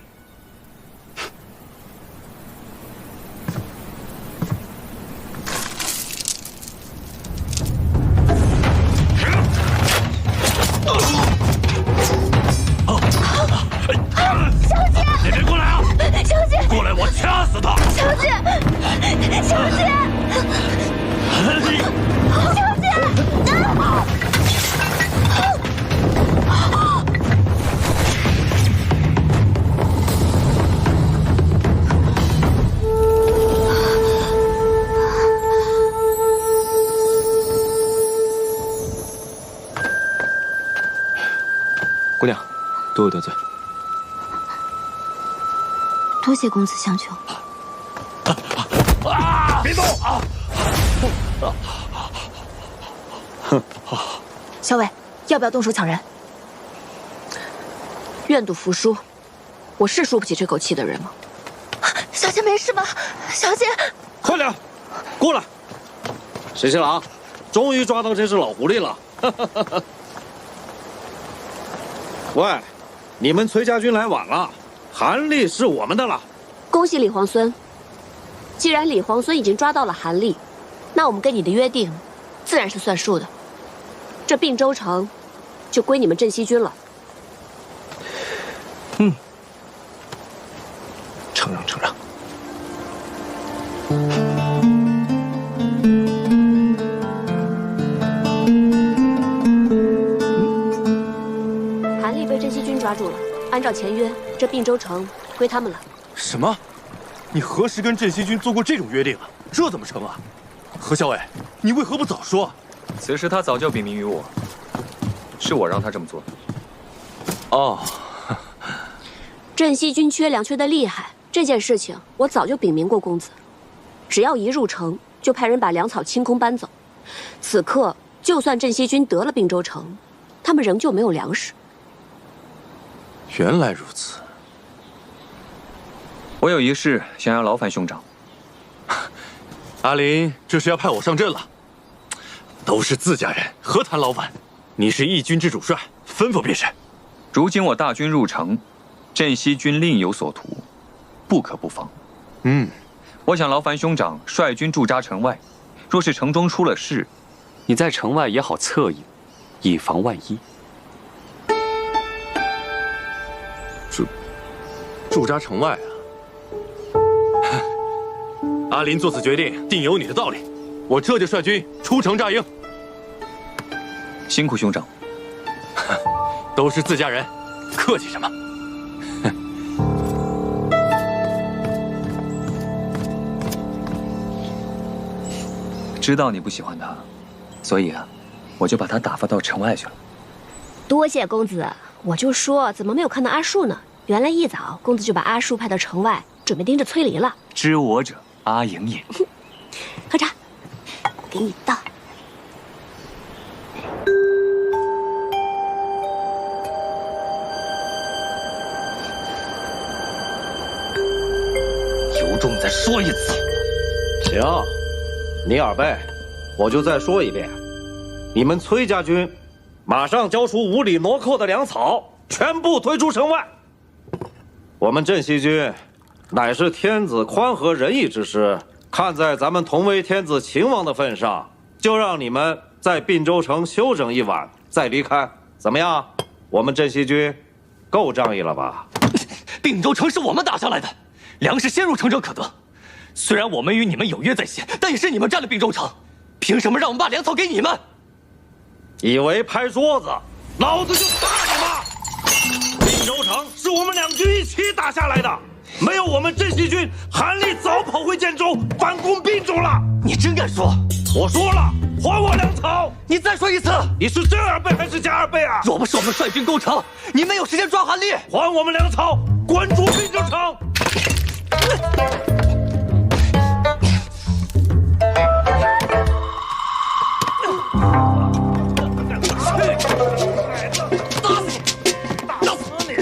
小姐，你别过来啊！小姐，过来，我掐死他！小姐，小姐，小姐。姑娘，多有得罪。多谢公子相救。别动啊！哼，小伟，要不要动手抢人？愿赌服输，我是输不起这口气的人吗？小姐没事吧？小姐，快点，过来！石七郎，终于抓到这只老狐狸了。喂，你们崔家军来晚了，韩立是我们的了。恭喜李皇孙。既然李皇孙已经抓到了韩立，那我们跟你的约定，自然是算数的。这并州城，就归你们镇西军了。嗯，承让承让。韩立被镇西军抓住了，按照前约，这并州城归他们了。什么？你何时跟镇西军做过这种约定啊？这怎么成啊？何校尉，你为何不早说？此事他早就禀明于我，是我让他这么做。哦，镇西军缺粮缺得厉害，这件事情我早就禀明过公子。只要一入城，就派人把粮草清空搬走。此刻，就算镇西军得了并州城，他们仍旧没有粮食。原来如此。我有一事想要劳烦兄长。阿林这是要派我上阵了。都是自家人，何谈劳烦？你是义军之主帅，吩咐便是。如今我大军入城，镇西军另有所图，不可不防。我想劳烦兄长率军驻扎城外，若是城中出了事，你在城外也好策应，以防万一。驻扎城外啊？阿林做此决定，定有你的道理。我这就率军出城扎营。辛苦兄长。都是自家人，客气什么？知道你不喜欢他，所以我就把他打发到城外去了。多谢公子，我就说怎么没有看到阿树呢？原来一早公子就把阿树派到城外，准备盯着崔离了。知我者，阿莹也。喝茶，给你倒。有种再说一次。行，尼尔贝，我就再说一遍，你们崔家军马上交出无理挪寇的粮草，全部推出城外。我们镇西军乃是天子宽和仁义之师，看在咱们同为天子秦王的份上，就让你们在并州城休整一晚，再离开，怎么样？我们镇西军够仗义了吧？并州城是我们打下来的，粮食先入城者可得。虽然我们与你们有约在先，但也是你们占了并州城，凭什么让我们把粮草给你们？以为拍桌子，老子就打你吗？并州城是我们两军一起打下来的，没有我们镇西军，韩立早跑回建州反攻并州了。你真敢说？我说了，还我粮草！你再说一次！你是真二倍还是假二倍啊？若不是我们率军攻城，你没有时间抓韩立。还我们粮草，滚出并州城！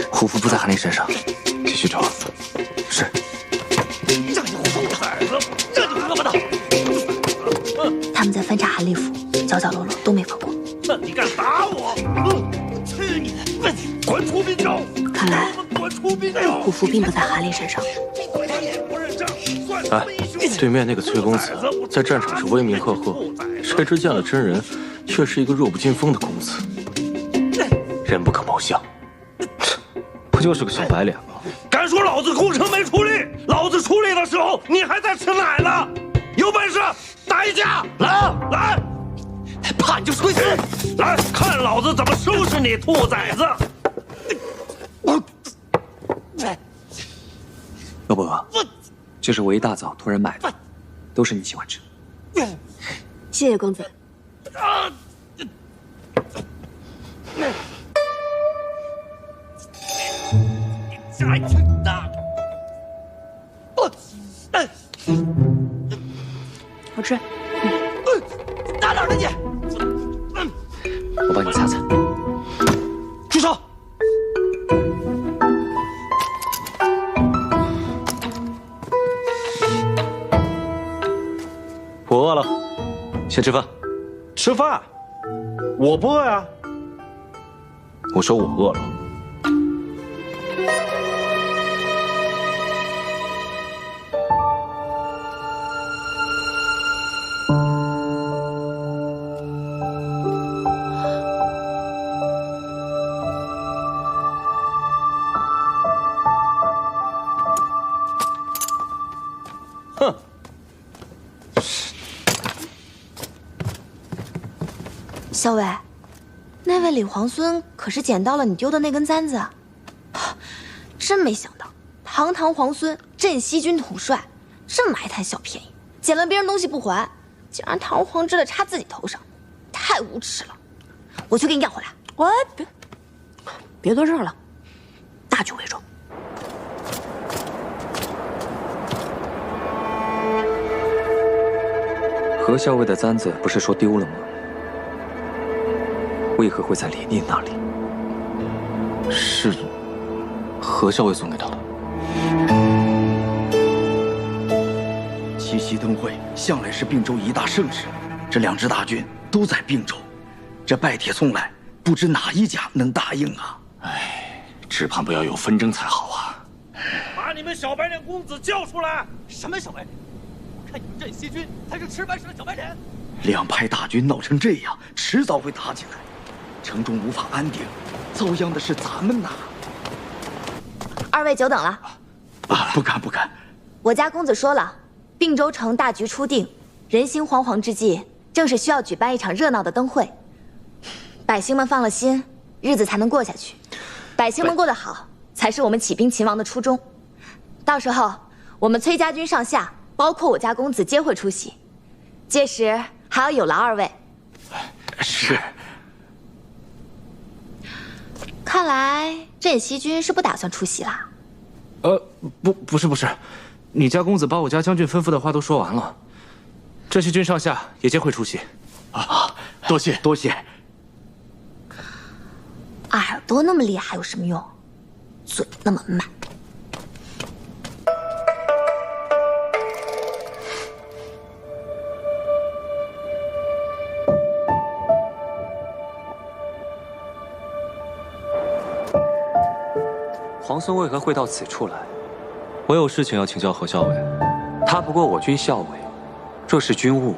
虎符不在韩立身上，继续找。是。让你兔崽子，让你胳膊的！他们在翻查韩立府，角角落落都没放过。那你敢打我？去你的！滚出并州！看来虎符并不在韩立身上。哎，对面那个崔公子在战场是威名赫赫，谁知见了真人，却是一个弱不禁风的公子，人不可貌相。不就是个小白脸吗？敢说老子攻城没出力？老子出力的时候，你还在吃奶呢！有本事打一架！来，怕你就出去！来看老子怎么收拾你，兔崽子！罗伯，这是我一大早突然买的，都是你喜欢吃。谢谢公子。下一群的！好吃。打哪儿呢你？我帮你擦擦。住手！我饿了，先吃饭。吃饭？我不饿呀。我说我饿了。哼！校尉，那位李皇孙可是捡到了你丢的那根簪子啊！真没想到，堂堂皇孙，镇西军统帅，这么爱贪小便宜，捡了别人东西不还，竟然堂而皇之的插自己头上，太无耻了！我去给你要回来。喂，别多事了，大局为重。何校尉的簪子不是说丢了吗？为何会在李宁那里？是何校尉送给他的。七夕灯会向来是并州一大盛事，这两支大军都在并州，这拜帖送来，不知哪一家能答应啊？哎，只盼不要有纷争才好啊！把你们小白脸公子叫出来！什么小白脸？我看你们镇西军才是吃白食的小白脸。两派大军闹成这样，迟早会打起来，城中无法安定，遭殃的是咱们呐！二位久等了。啊，不敢不敢。我家公子说了，并州城大局初定，人心惶惶之际，正是需要举办一场热闹的灯会，百姓们放了心，日子才能过下去。百姓们过得好，才是我们起兵勤王的初衷。到时候，我们崔家军上下，包括我家公子皆会出席，届时还要有劳二位。是。看来镇西军是不打算出席啦。不是，你家公子把我家将军吩咐的话都说完了，镇西军上下也皆会出席。啊，多谢多谢。耳朵那么厉害有什么用？嘴那么慢。皇孙为何会到此处来？我有事情要请教何校尉。他不过我军校尉，若是军务，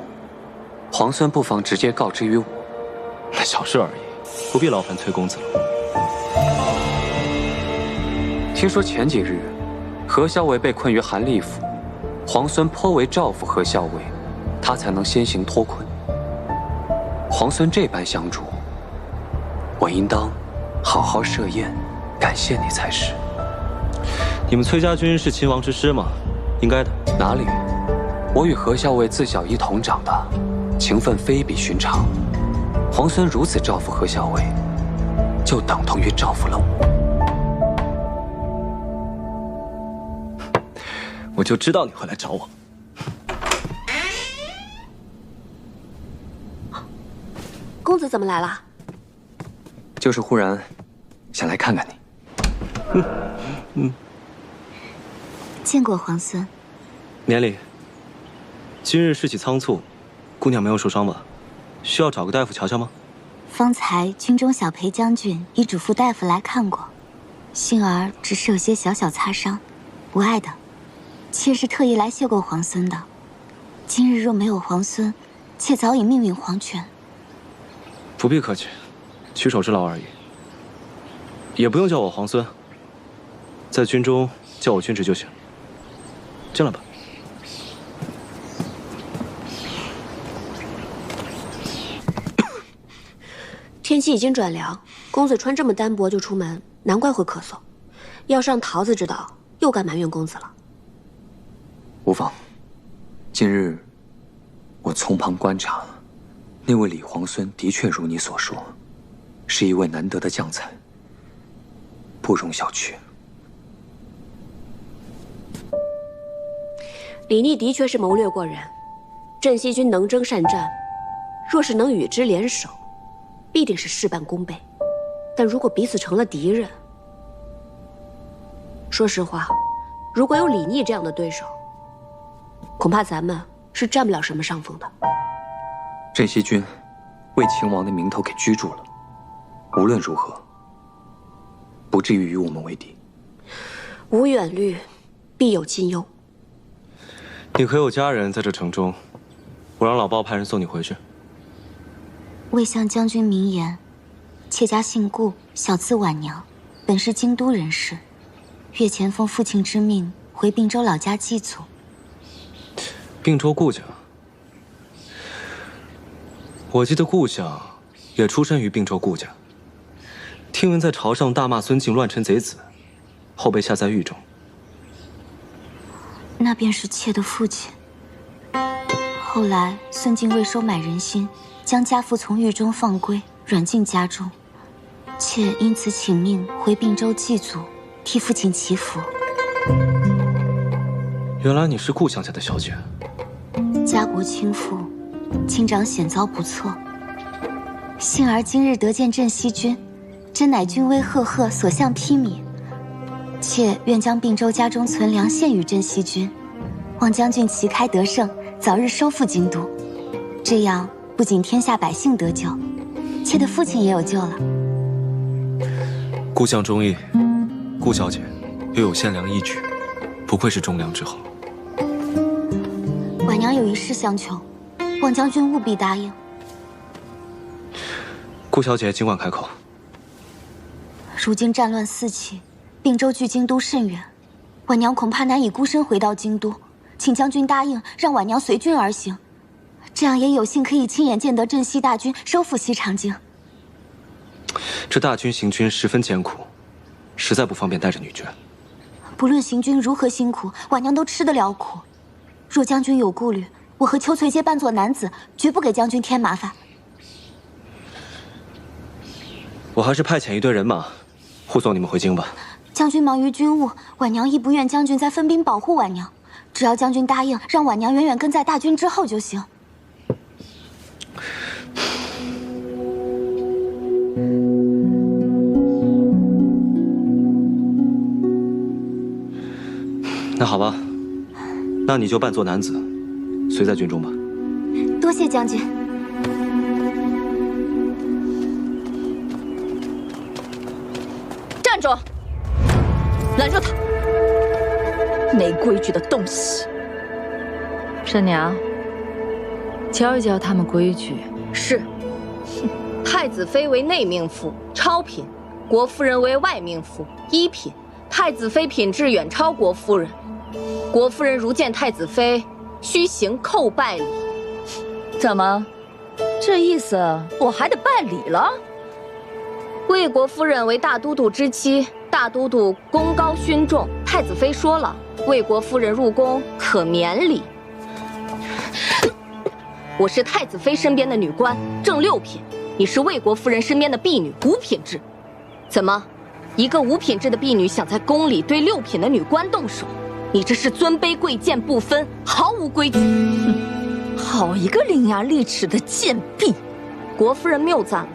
皇孙不妨直接告知于我。那小事而已，不必劳烦崔公子了。听说前几日，何校尉被困于韩立府，皇孙颇为照拂何校尉，他才能先行脱困。皇孙这般相助，我应当好好设宴，感谢你才是。你们崔家军是秦王之师吗？应该的。哪里？我与何校尉自小一同长大，情分非比寻常。皇孙如此照拂何校尉，就等同于照拂了我。我就知道你会来找我。公子怎么来了？就是忽然想来看看你。见过皇孙。年里，今日事起仓促，姑娘没有受伤吧？需要找个大夫瞧瞧吗？方才军中小裴将军已嘱咐大夫来看过，幸儿只是有些小小擦伤，无碍的。妾是特意来谢过皇孙的。今日若没有皇孙，妾早已命运黄泉。不必客气，举手之劳而已。也不用叫我皇孙，在军中叫我君侄就行。进来吧。天气已经转凉，公子穿这么单薄就出门，难怪会咳嗽。要是让桃子知道，又该埋怨公子了。无妨。近日我从旁观察，那位李皇孙的确如你所说，是一位难得的将才，不容小觑。李逆的确是谋略过人，镇西军能征善战，若是能与之联手，必定是事半功倍。但如果彼此成了敌人，说实话，如果有李逆这样的对手，恐怕咱们是占不了什么上风的。镇西军为秦王的名头给居住了，无论如何，不至于与我们为敌。无远虑，必有近忧。你可有家人在这城中？我让老鲍派人送你回去。魏相将军明言，妾家姓顾，小字婉娘，本是京都人士，月前奉父亲之命回并州老家祭祖。并州顾家，我记得顾相也出身于并州顾家。听闻在朝上大骂孙敬乱臣贼子，后被下在狱中。那便是妾的父亲。后来孙敬为收买人心，将家父从狱中放归，软禁家中。妾因此请命回并州祭祖，替父亲祈福。原来你是顾相家的小姐。家国倾覆，亲长险遭不测。幸而今日得见镇西军，真乃军威赫赫，所向披靡。妾愿将并州家中存粮献与镇西军，望将军旗开得胜，早日收复京都。这样不仅天下百姓得救，妾的父亲也有救了。顾相忠义，顾小姐又有献粮义举，不愧是忠良之后。婉娘有一事相求，望将军务必答应。顾小姐尽管开口。如今战乱四起，并州距京都甚远，婉娘恐怕难以孤身回到京都，请将军答应让婉娘随军而行，这样也有幸可以亲眼见得镇西大军收复西长京。这大军行军十分艰苦，实在不方便带着女眷。不论行军如何辛苦，婉娘都吃得了苦。若将军有顾虑，我和秋翠皆扮作男子，绝不给将军添麻烦。我还是派遣一队人马护送你们回京吧。将军忙于军务，婉娘亦不愿将军再分兵保护婉娘。只要将军答应让婉娘远远跟在大军之后就行。那好吧，那你就扮作男子，随在军中吧。多谢将军。站住！拦住他！没规矩的东西！婶娘，教一教他们规矩。是。太子妃为内命妇，超品；国夫人为外命妇，一品。太子妃品质远超国夫人，国夫人如见太子妃，须行叩拜礼。怎么，这意思我还得拜礼了？魏国夫人为大都督之妻，大都督功高勋重，太子妃说了，魏国夫人入宫可免礼。我是太子妃身边的女官，正6品；你是魏国夫人身边的婢女，5品质。怎么，一个5品质的婢女想在宫里对6品的女官动手？你这是尊卑贵贱不分，毫无规矩。哼，好一个伶牙俐齿的贱婢！国夫人谬赞了，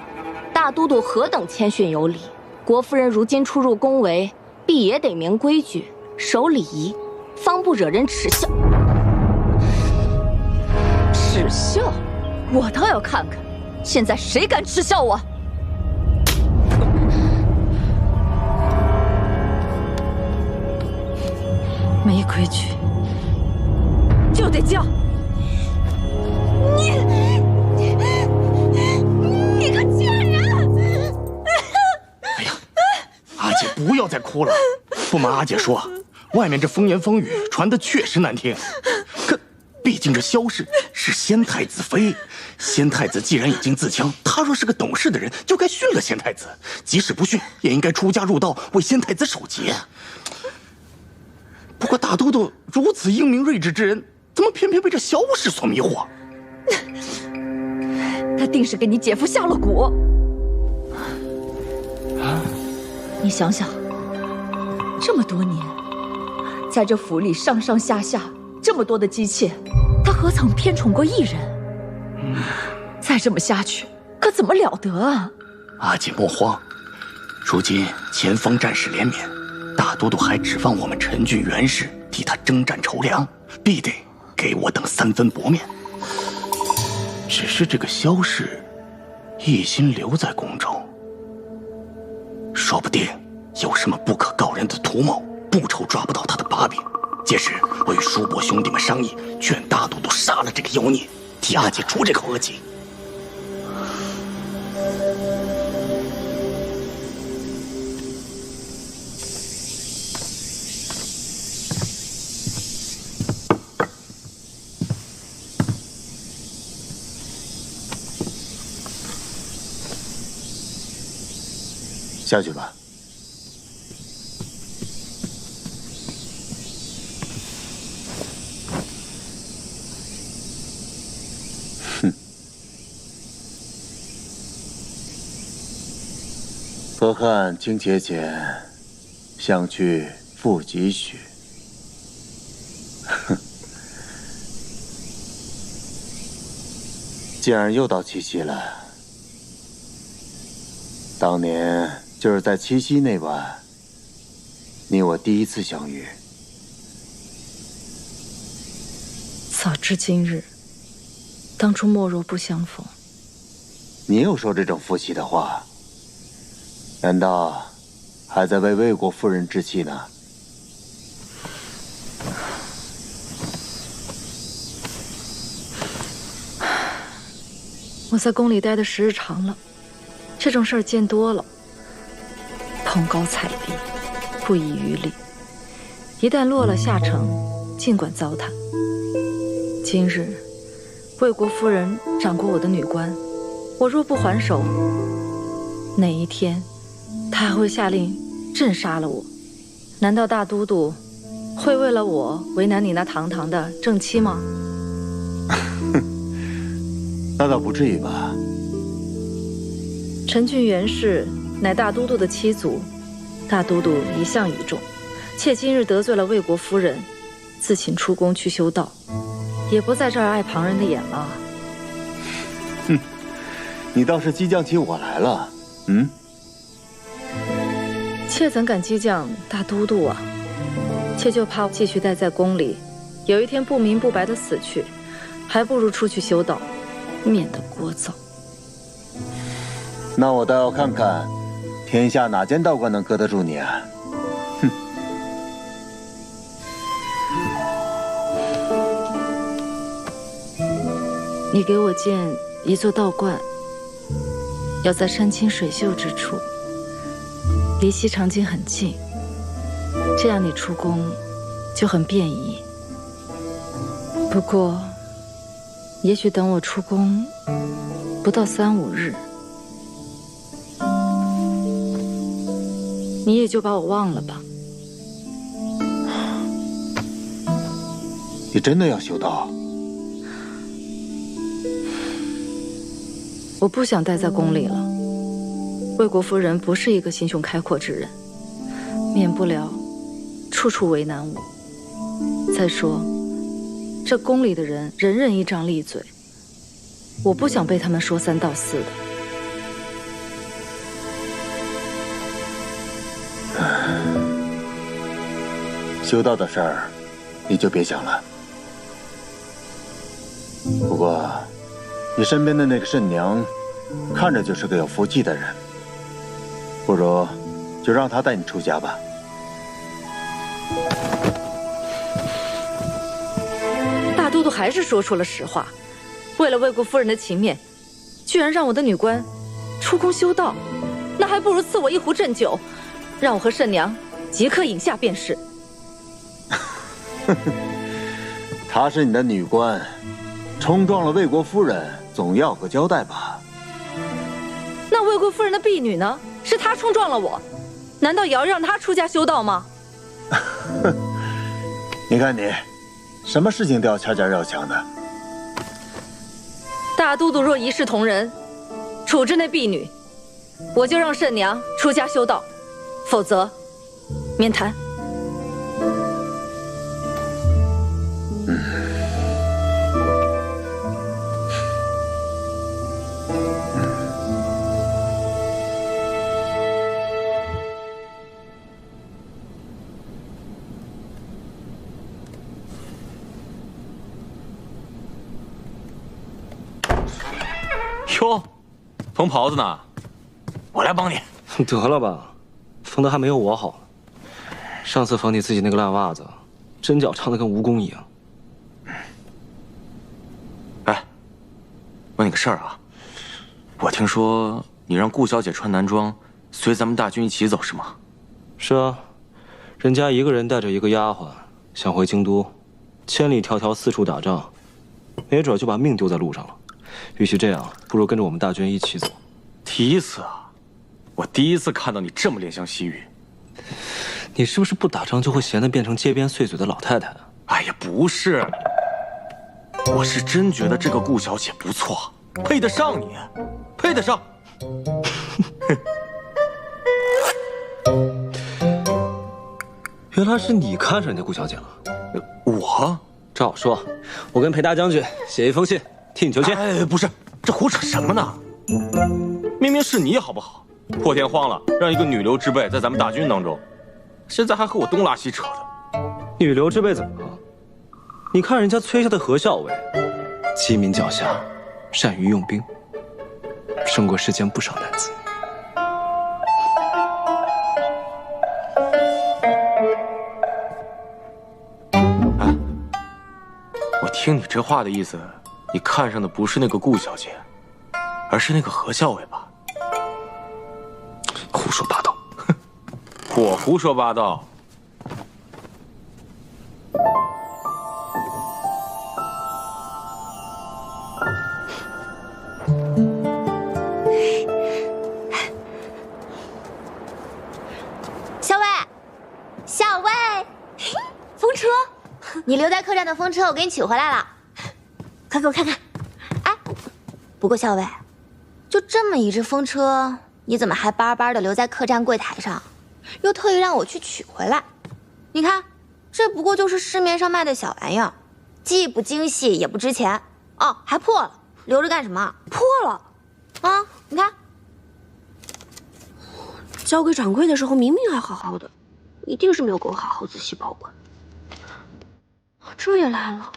大都督何等谦逊有礼。国夫人如今出入宫闱，必也得明规矩，守礼仪，方不惹人耻笑。耻笑？我倒要看看，现在谁敢耻笑我！没规矩就得叫！你个贱人！哎呀，阿姐不要再哭了。不瞒阿姐说，外面这风言风语传的确实难听。可毕竟这萧氏是先太子妃，先太子既然已经自强，他若是个懂事的人，就该训了先太子。即使不训，也应该出家入道，为先太子守节。不过大都督如此英明睿智之人，怎么偏偏被这萧氏所迷惑？他定是给你姐夫下了蛊。你想想，这么多年，在这府里上上下下这么多的姬妾，他何曾偏宠过一人？再这么下去，可怎么了得啊？阿姐莫慌，如今前方战事连绵，大都督还指望我们陈郡元氏替他征战筹粮，必得给我等3分薄面。只是这个萧氏一心留在宫中，说不定有什么不可告人的图谋，不愁抓不到他的把柄。届时我与叔伯兄弟们商议，劝大都督杀了这个妖孽，替阿姐出这口恶气。下去吧。哼，河汉经节俭，想去复几许？哼，既然又到七夕了，当年就是在七夕那晚，你我第一次相遇。早知今日，当初莫若不相逢。你又说这种负气的话，难道还在为魏国夫人置气呢？我在宫里待的时日长了，这种事儿见多了。捧高踩低，不遗余力。一旦落了下乘，尽管糟蹋。今日，魏国夫人掌过我的女官，我若不还手，哪一天，她还会下令镇杀了我？难道大都督会为了我为难你那堂堂的正妻吗？那倒不至于吧。陈郡元氏乃大都督的妻族，大都督一向倚重，妾今日得罪了魏国夫人，自请出宫去修道，也不在这儿碍旁人的眼了。哼，你倒是激将起我来了。嗯，妾怎敢激将大都督啊？妾就怕继续待在宫里，有一天不明不白的死去，还不如出去修道，免得聒噪。那我倒要看看，天下哪间道观能搁得住你啊！哼！你给我建一座道观，要在山清水秀之处，离西长京很近，这样你出宫就很便宜。不过，也许等我出宫不到3、5日，你也就把我忘了吧。你真的要修道？我不想待在宫里了。魏国夫人不是一个心胸开阔之人，免不了处处为难我。再说，这宫里的人人人一张利嘴，我不想被他们说3道4的。修道的事儿，你就别想了。不过，你身边的那个慎娘，看着就是个有福气的人，不如就让她带你出家吧。大都督还是说出了实话，为了魏国夫人的情面，居然让我的女官出宫修道，那还不如赐我一壶鸩酒，让我和慎娘即刻饮下便是。她是你的女官，冲撞了魏国夫人，总要个交代吧？那魏国夫人的婢女呢？是她冲撞了我，难道也要让她出家修道吗？你看你，什么事情都要掐尖要强的。大都督若一视同仁，处置那婢女，我就让慎娘出家修道，否则免谈。哟，缝袍子呢，我来帮你。得了吧，缝的还没有我好。上次缝你自己那个烂袜子，针脚长得跟蜈蚣一样。哎，问你个事儿啊，我听说你让顾小姐穿男装，随咱们大军一起走是吗？是啊，人家一个人带着一个丫鬟，想回京都，千里迢迢四处打仗，没准就把命丢在路上了。与其这样，不如跟着我们大军一起走。第一次啊，我第一次看到你这么怜香惜玉。你是不是不打仗就会闲得变成街边碎嘴的老太太啊？哎呀，不是，我是真觉得这个顾小姐不错，配得上你，配得上。原来是你看上人家顾小姐了。我？照我说，我跟裴大将军写一封信，替你求亲。哎，不是，这胡扯什么呢？明明是你好不好？破天荒了，让一个女流之辈在咱们大军当中，现在还和我东拉西扯的。女流之辈怎么了？你看人家崔家的何校尉，机敏狡黠，善于用兵，胜过世间不少男子。哎，我听你这话的意思，你看上的不是那个顾小姐，而是那个何校尉吧？胡说八道！我胡说八道？校尉，校尉，风车，你留在客栈的风车我给你取回来了，快给我看看。哎，不过校尉，就这么一只风车，你怎么还巴巴的留在客栈柜台上，又特意让我去取回来？你看，这不过就是市面上卖的小玩意儿，既不精细也不值钱，哦，还破了，留着干什么？破了，啊，你看。交给掌柜的时候明明还好好的，一定是没有给我好好仔细保管。这也来了，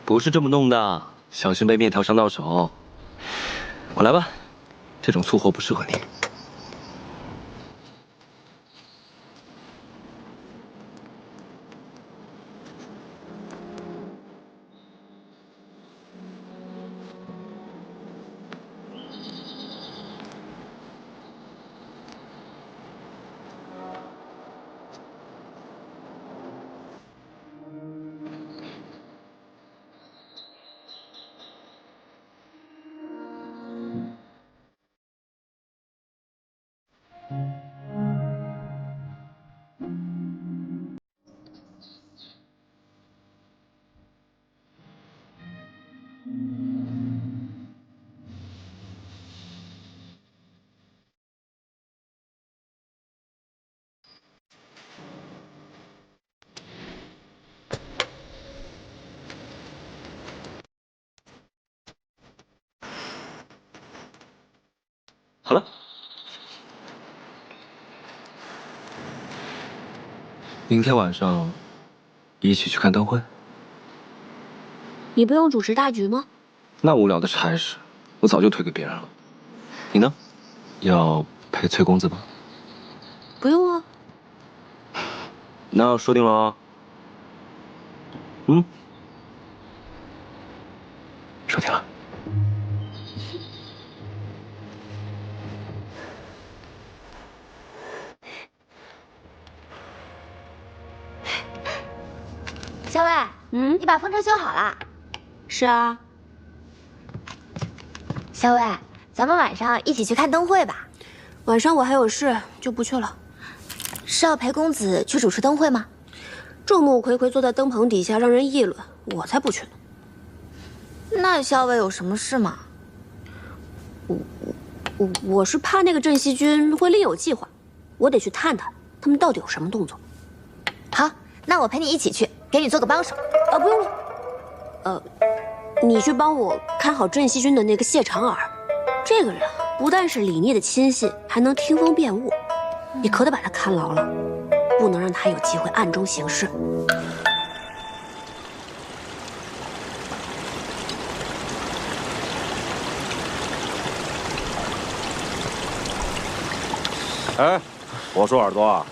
不是这么弄的，小心被面条伤到手。我来吧，这种粗活不适合你。好了，明天晚上一起去看灯会。你不用主持大局吗？那无聊的差事，我早就推给别人了。你呢？要陪崔公子吗？不用啊。那说定了哦。嗯，说定了。小伟，你把风车修好了？是啊。小伟，咱们晚上一起去看灯会吧。晚上我还有事，就不去了。是要陪公子去主持灯会吗？众目睽睽坐在灯棚底下，让人议论，我才不去呢。那小伟有什么事吗？我是怕那个镇西军会另有计划，我得去探探他们到底有什么动作。好，那我陪你一起去，给你做个帮手。不用了。你去帮我看好镇西军的那个谢长耳，这个人不但是李逆的亲信，还能听风辨物，你可得把他看牢了，不能让他有机会暗中行事。哎，我说耳朵啊，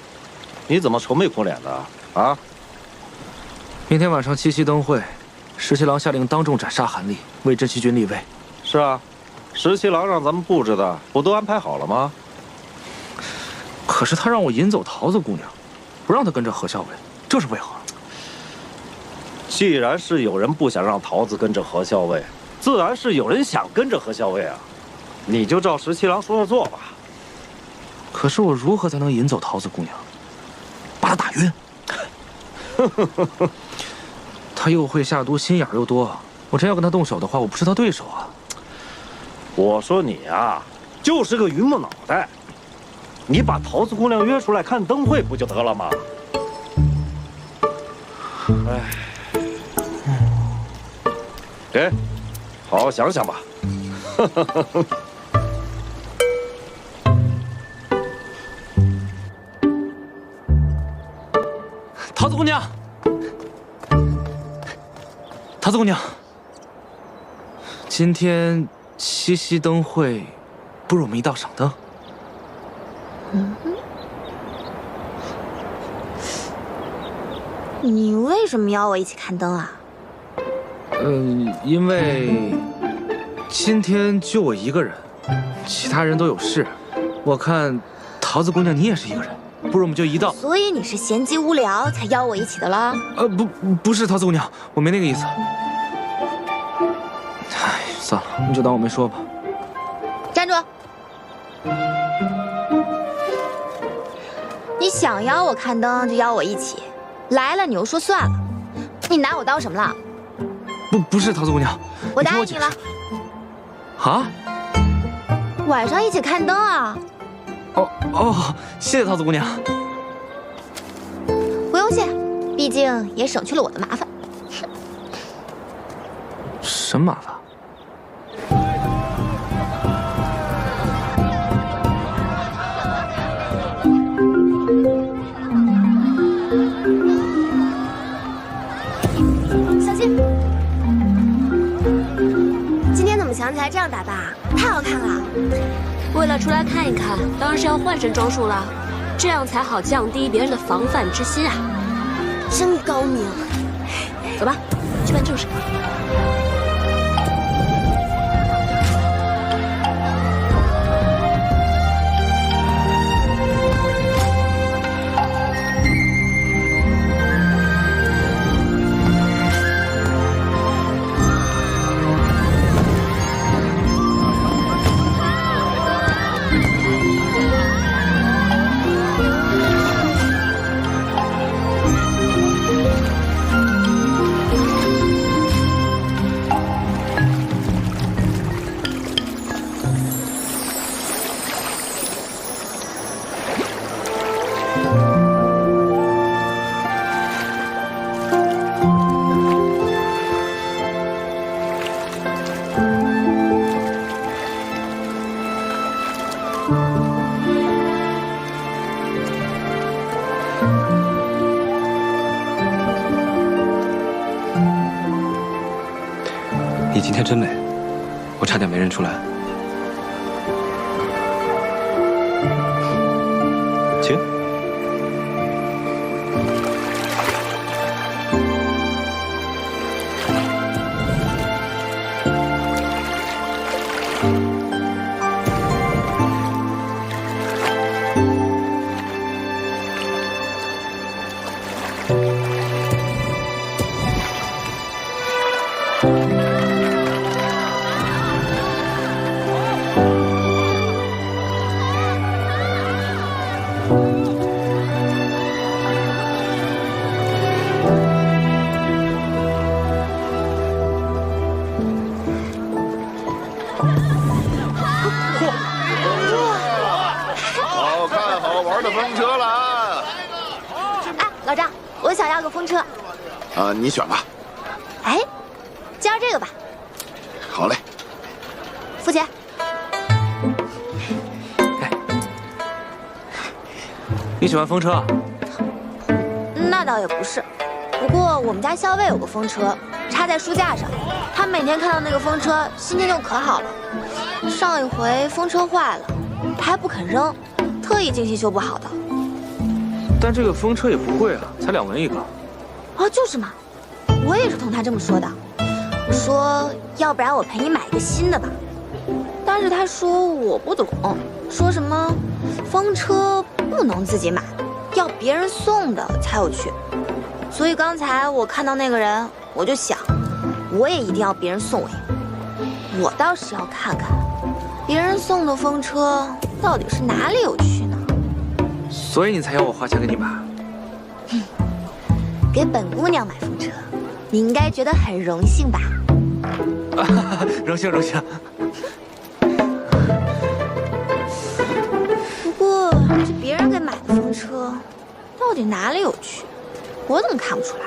你怎么愁眉苦脸的啊？明天晚上七夕灯会，石七郎下令当众斩杀韩立，为镇西军立威。是啊，石七郎让咱们布置的，不都安排好了吗？可是他让我引走桃子姑娘，不让她跟着何校尉，这是为何？既然是有人不想让桃子跟着何校尉，自然是有人想跟着何校尉啊。你就照石七郎说的做吧。可是我如何才能引走桃子姑娘？把她打晕。他又会下毒，心眼又多，我真要跟他动手的话，我不是他对手啊。我说你啊，就是个榆木脑袋，你把桃子姑娘约出来看灯会不就得了吗？哎，给，好好想想吧。桃子姑娘，桃子姑娘，今天七夕灯会，不如我们一道赏灯。你为什么邀我一起看灯啊？因为今天就我一个人，其他人都有事。我看桃子姑娘你也是一个人，不如我们就一道。所以你是闲极无聊才邀我一起的啦？不是桃子姑娘，我没那个意思。哎，算了，你就当我没说吧。站住！你想邀我看灯就邀我一起，来了你又说算了，你拿我当什么了？不是桃子姑娘，我答应你了。啊？晚上一起看灯啊？哦，谢谢桃子姑娘。不用谢，毕竟也省去了我的麻烦。什么麻烦？小心！想起来这样打扮，太好看了。为了出来看一看，当然是要换身装束了，这样才好降低别人的防范之心啊！真高明。走吧，去办正事。你今天真美，我差点没认出来。请。好看好玩的风车了啊！哎，老张，我想要个风车。啊，你选吧。哎，就要这个吧。好嘞。付钱。你喜欢风车啊？那倒也不是，不过我们家校尉有个风车，插在书架上，他每天看到那个风车，心情就可好了。上一回风车坏了，他还不肯扔，特意精心修补好的。但这个风车也不贵啊，才2文一个。哦，就是嘛，我也是同他这么说的。我说，要不然我陪你买一个新的吧。但是他说我不懂，说什么风车不能自己买，要别人送的才有趣。所以刚才我看到那个人，我就想，我也一定要别人送我一个。我倒是要看看，别人送的风车到底是哪里有趣呢？所以你才要我花钱给你买？给本姑娘买风车，你应该觉得很荣幸吧？荣幸荣幸。不过这别人给买的风车，到底哪里有趣？我怎么看不出来？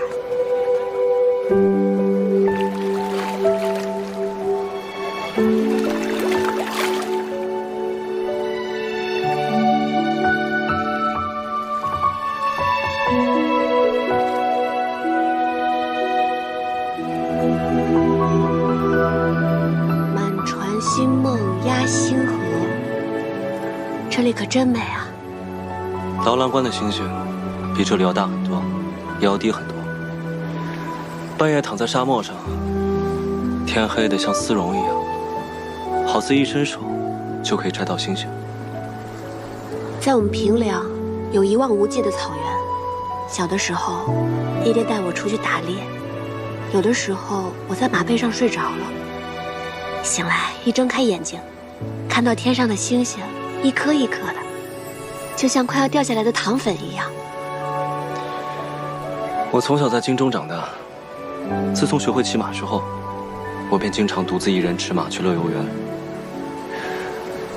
满船星梦压星河，这里可真美啊！导览关的星星比这里要大很多，也要低很多。半夜躺在沙漠上，天黑的像丝绒一样，好似一伸手就可以摘到星星。在我们平凉有一望无际的草原，小的时候，爹爹带我出去打猎，有的时候我在马背上睡着了，醒来一睁开眼睛，看到天上的星星一颗一颗的，就像快要掉下来的糖粉一样。我从小在京中长大，自从学会骑马之后，我便经常独自一人驰马去乐游原。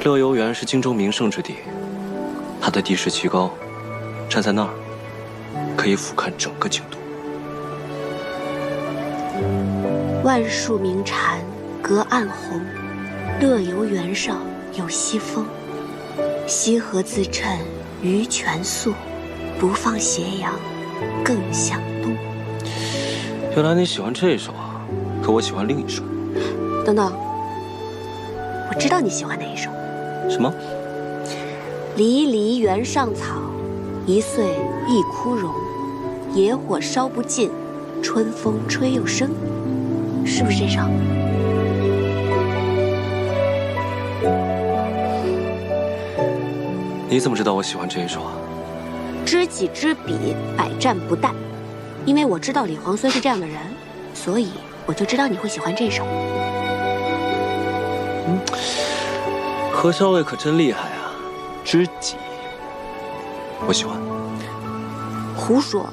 乐游原是京中名胜之地，它的地势奇高，站在那儿可以俯瞰整个京都。万树鸣蝉，隔岸红，乐游原上有西风。西河自称鱼泉宿，不放斜阳，更向东。原来你喜欢这首啊，可我喜欢另一首。等等，我知道你喜欢哪一首。什么？离离原上草，一岁一枯荣。野火烧不尽，春风吹又生。是不是这首？你怎么知道我喜欢这一首啊？知己知彼，百战不殆。因为我知道李皇孙是这样的人，所以我就知道你会喜欢这首。何少尉可真厉害啊！知己，我喜欢。胡说，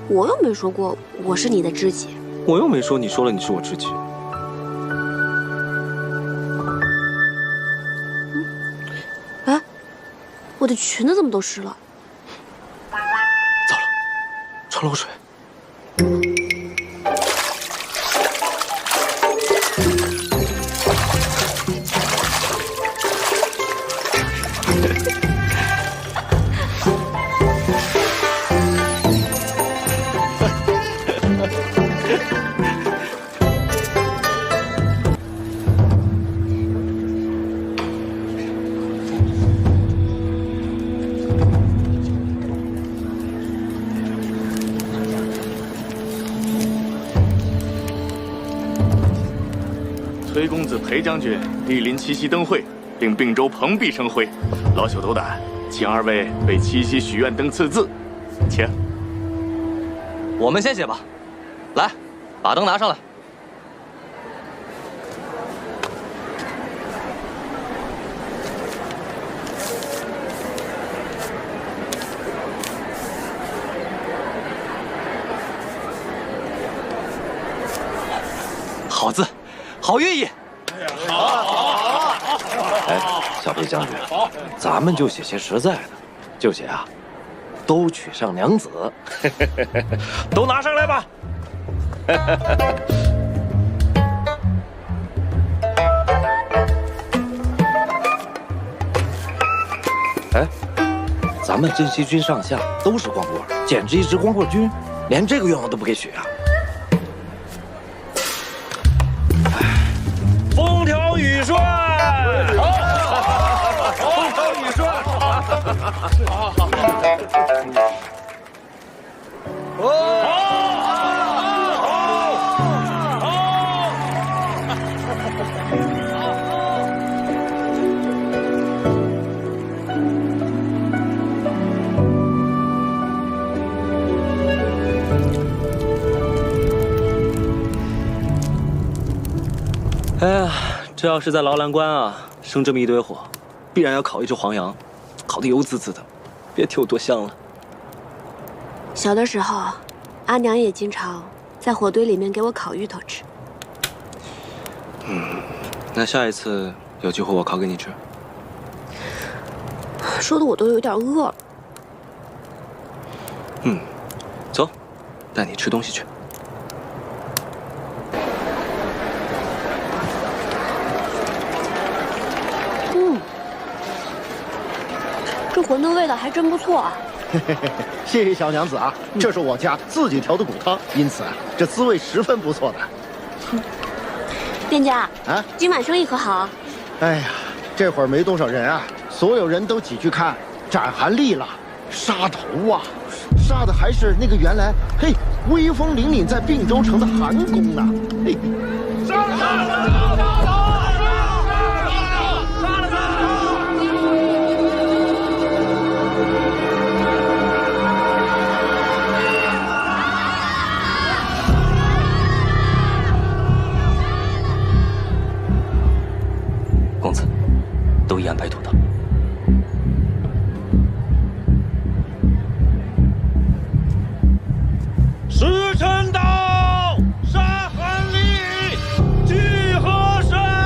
我又没说过我是你的知己。我又没说你说了你是我知己。哎，我的裙子怎么都湿了？穿漏水。崔公子、裴将军莅临七夕灯会，令并州蓬荜生辉。老朽斗胆，请二位为七夕许愿灯赐字，请。我们先写吧。来，把灯拿上来。好字，好寓意。哎，小裴将军，咱们就写些实在的，就写啊，都娶上娘子，都拿上来吧。哎，咱们镇西军上下都是光棍，简直一支光棍军，连这个愿望都不给许啊！风调雨顺，风调雨顺，好。哎呀，这要是在劳兰关啊，生这么一堆火，必然要烤一只黄羊，烤得油滋滋的，别提有多香了。小的时候，阿娘也经常在火堆里面给我烤芋头吃。那下一次有机会我烤给你吃。说的我都有点饿了。走，带你吃东西去。这馄饨味道还真不错啊！谢谢小娘子啊，这是我家自己调的骨汤，因此啊，这滋味十分不错的。店家啊，今晚生意可好？哎呀，这会儿没多少人啊，所有人都挤去看斩韩立了，杀头啊，杀的还是那个原来威风凛凛在并州城的韩公呢。公子，都已安排妥当。时辰到，杀韩立，聚河山。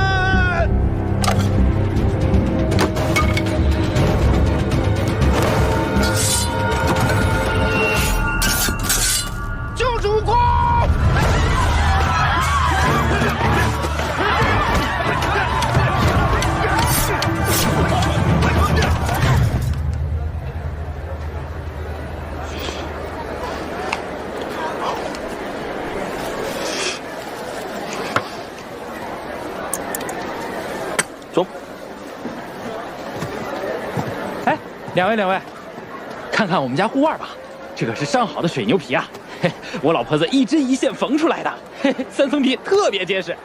走。哎，两位，看看我们家护腕吧，这可是上好的水牛皮啊，我老婆子一针一线缝出来的，3层皮特别结实。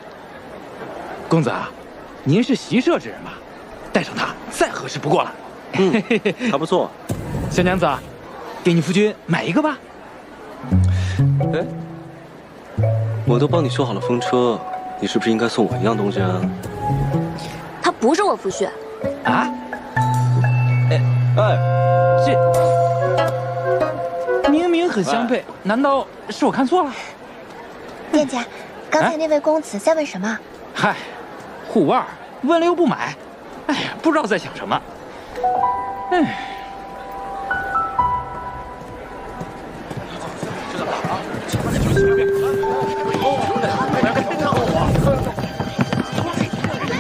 公子啊，您是习射之人吧？带上它再合适不过了。还不错。小娘子，给你夫君买一个吧。哎，我都帮你修好了风车，你是不是应该送我一样东西啊？他不是我夫婿。啊？这明明很相配，难道是我看错了？店家，刚才那位公子在问什么？嗨，护腕问了又不买，哎呀，不知道在想什么。哎。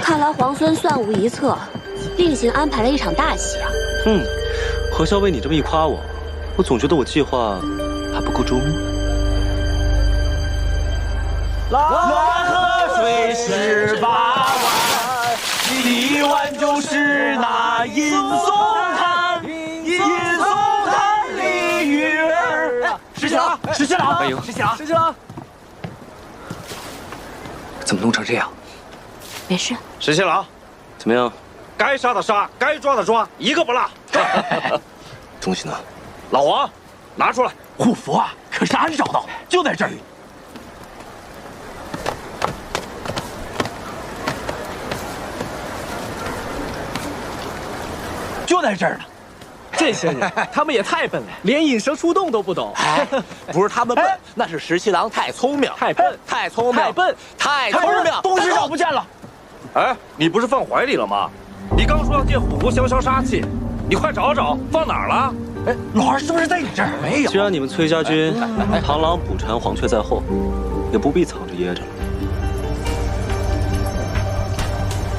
看来皇孙算无一策，另行安排了一场大戏啊。何萧薇，你这么一夸我，我总觉得我计划还不够周密。滦河水18万，1万就是那银松滩，银松滩里鱼儿。石七郎，石七郎，哎呦，石七郎，怎么弄成这样？没事。石七郎，怎么样？该杀的杀，该抓的抓，一个不落。东西呢？老王，拿出来。护符啊，可是俺找到，就在这儿。就在这儿呢。这些人，他们也太笨了，连引蛇出洞都不懂。不是他们笨，那是石七郎太聪明，太笨，太聪明，太笨，太聪明。东西找不见了。哎，你不是放怀里了吗？你刚说要借虎符消杀气，你快找找，放哪儿了？哎，老二是不是在你这儿？没有。既然你们崔家军螳螂捕蝉，黄雀在后，也不必藏着掖着了。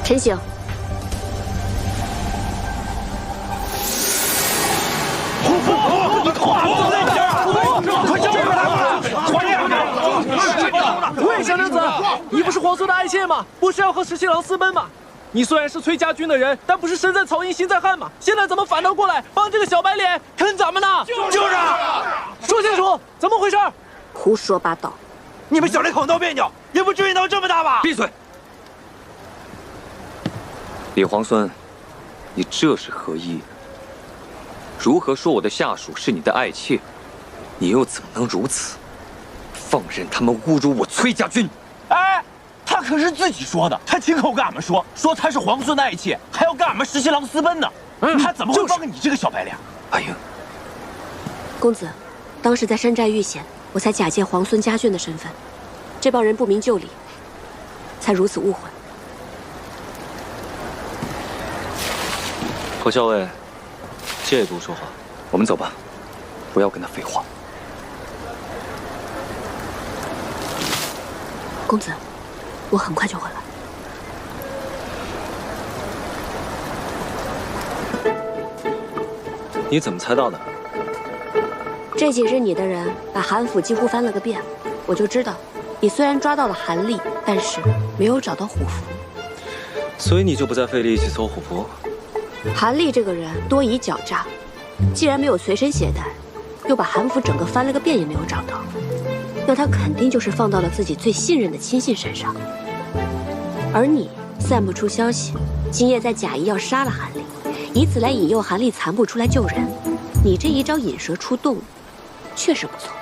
陈醒。护符，你快坐在这儿！快救他们！快！喂，小娘子，你不是皇孙的爱妾吗？不是要和石七郎私奔吗？你虽然是崔家军的人，但不是身在曹营心在汉吗？现在怎么反倒过来帮这个小白脸坑咱们呢？就是，说清楚，怎么回事？胡说八道！你们小两口闹别扭，也不至于闹这么大吧？闭嘴！李皇孙，你这是何意？如何说我的下属是你的爱妾？你又怎么能如此，放任他们侮辱我崔家军？哎，他可是自己说的，他亲口跟俺们说他是皇孙的爱妾，还要跟俺们石七郎私奔呢。他怎么会帮你这个小白脸？阿英，公子，当时在山寨遇险，我才假借皇孙家眷的身份，这帮人不明就里，才如此误会。何校尉，借多说话。我们走吧，不要跟他废话。公子，我很快就回来。你怎么猜到的？这几日你的人把韩府几乎翻了个遍，我就知道，你虽然抓到了韩立，但是没有找到虎符。所以你就不再费力气搜虎符？韩立这个人多疑狡诈，既然没有随身携带，又把韩府整个翻了个遍也没有找到，那他肯定就是放到了自己最信任的亲信身上。而你散布出消息，今夜在假意要杀了韩立，以此来引诱韩立残部出来救人。你这一招引蛇出洞，确实不错。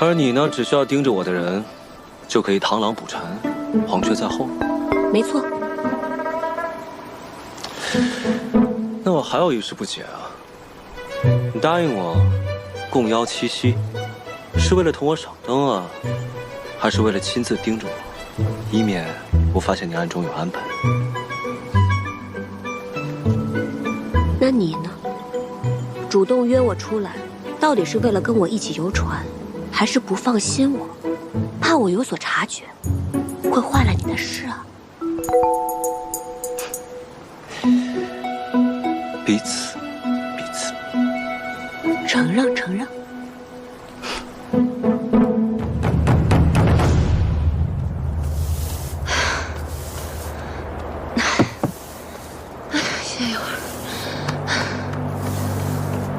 而你呢，只需要盯着我的人，就可以螳螂捕蝉，黄雀在后。没错。那我还有一事不解啊！你答应我共邀七夕，是为了同我赏灯啊，还是为了亲自盯着我，以免我发现你暗中有安排？那你呢？主动约我出来，到底是为了跟我一起游船，还是不放心我，怕我有所察觉，会坏了你的事啊？彼此，彼此。承让，承让。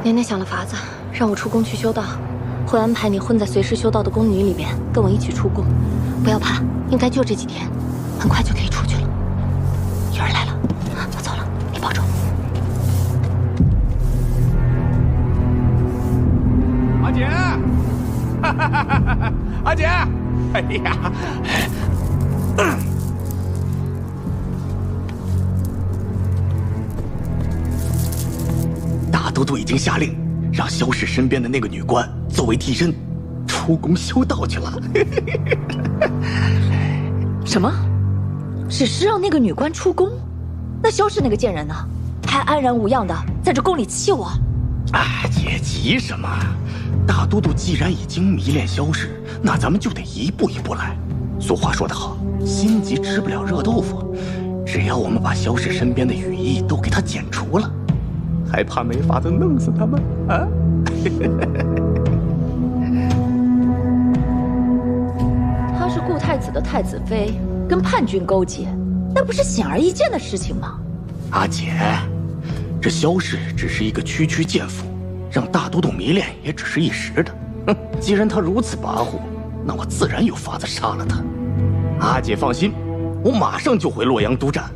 奶奶想了法子，让我出宫去修道，会安排你混在随时修道的宫女里面，跟我一起出宫。不要怕，应该就这几天，很快就可以出去了。有人来了，我走了，你保重。阿姐，阿姐，哎呀！大都督已经下令，让萧氏身边的那个女官作为替身，出宫修道去了。什么？只是让那个女官出宫？那萧氏那个贱人呢？还安然无恙的在这宫里气我？阿姐急什么？大都督既然已经迷恋萧氏，那咱们就得一步一步来。俗话说得好，心急吃不了热豆腐。只要我们把萧氏身边的羽翼都给他剪除了，还怕没法子弄死他们啊？她是顾太子的太子妃，跟叛军勾结，那不是显而易见的事情吗？阿姐，这萧氏只是一个区区贱妇，让大都督迷恋也只是一时的。哼，既然他如此跋扈，那我自然有法子杀了他。阿姐放心，我马上就回洛阳督战。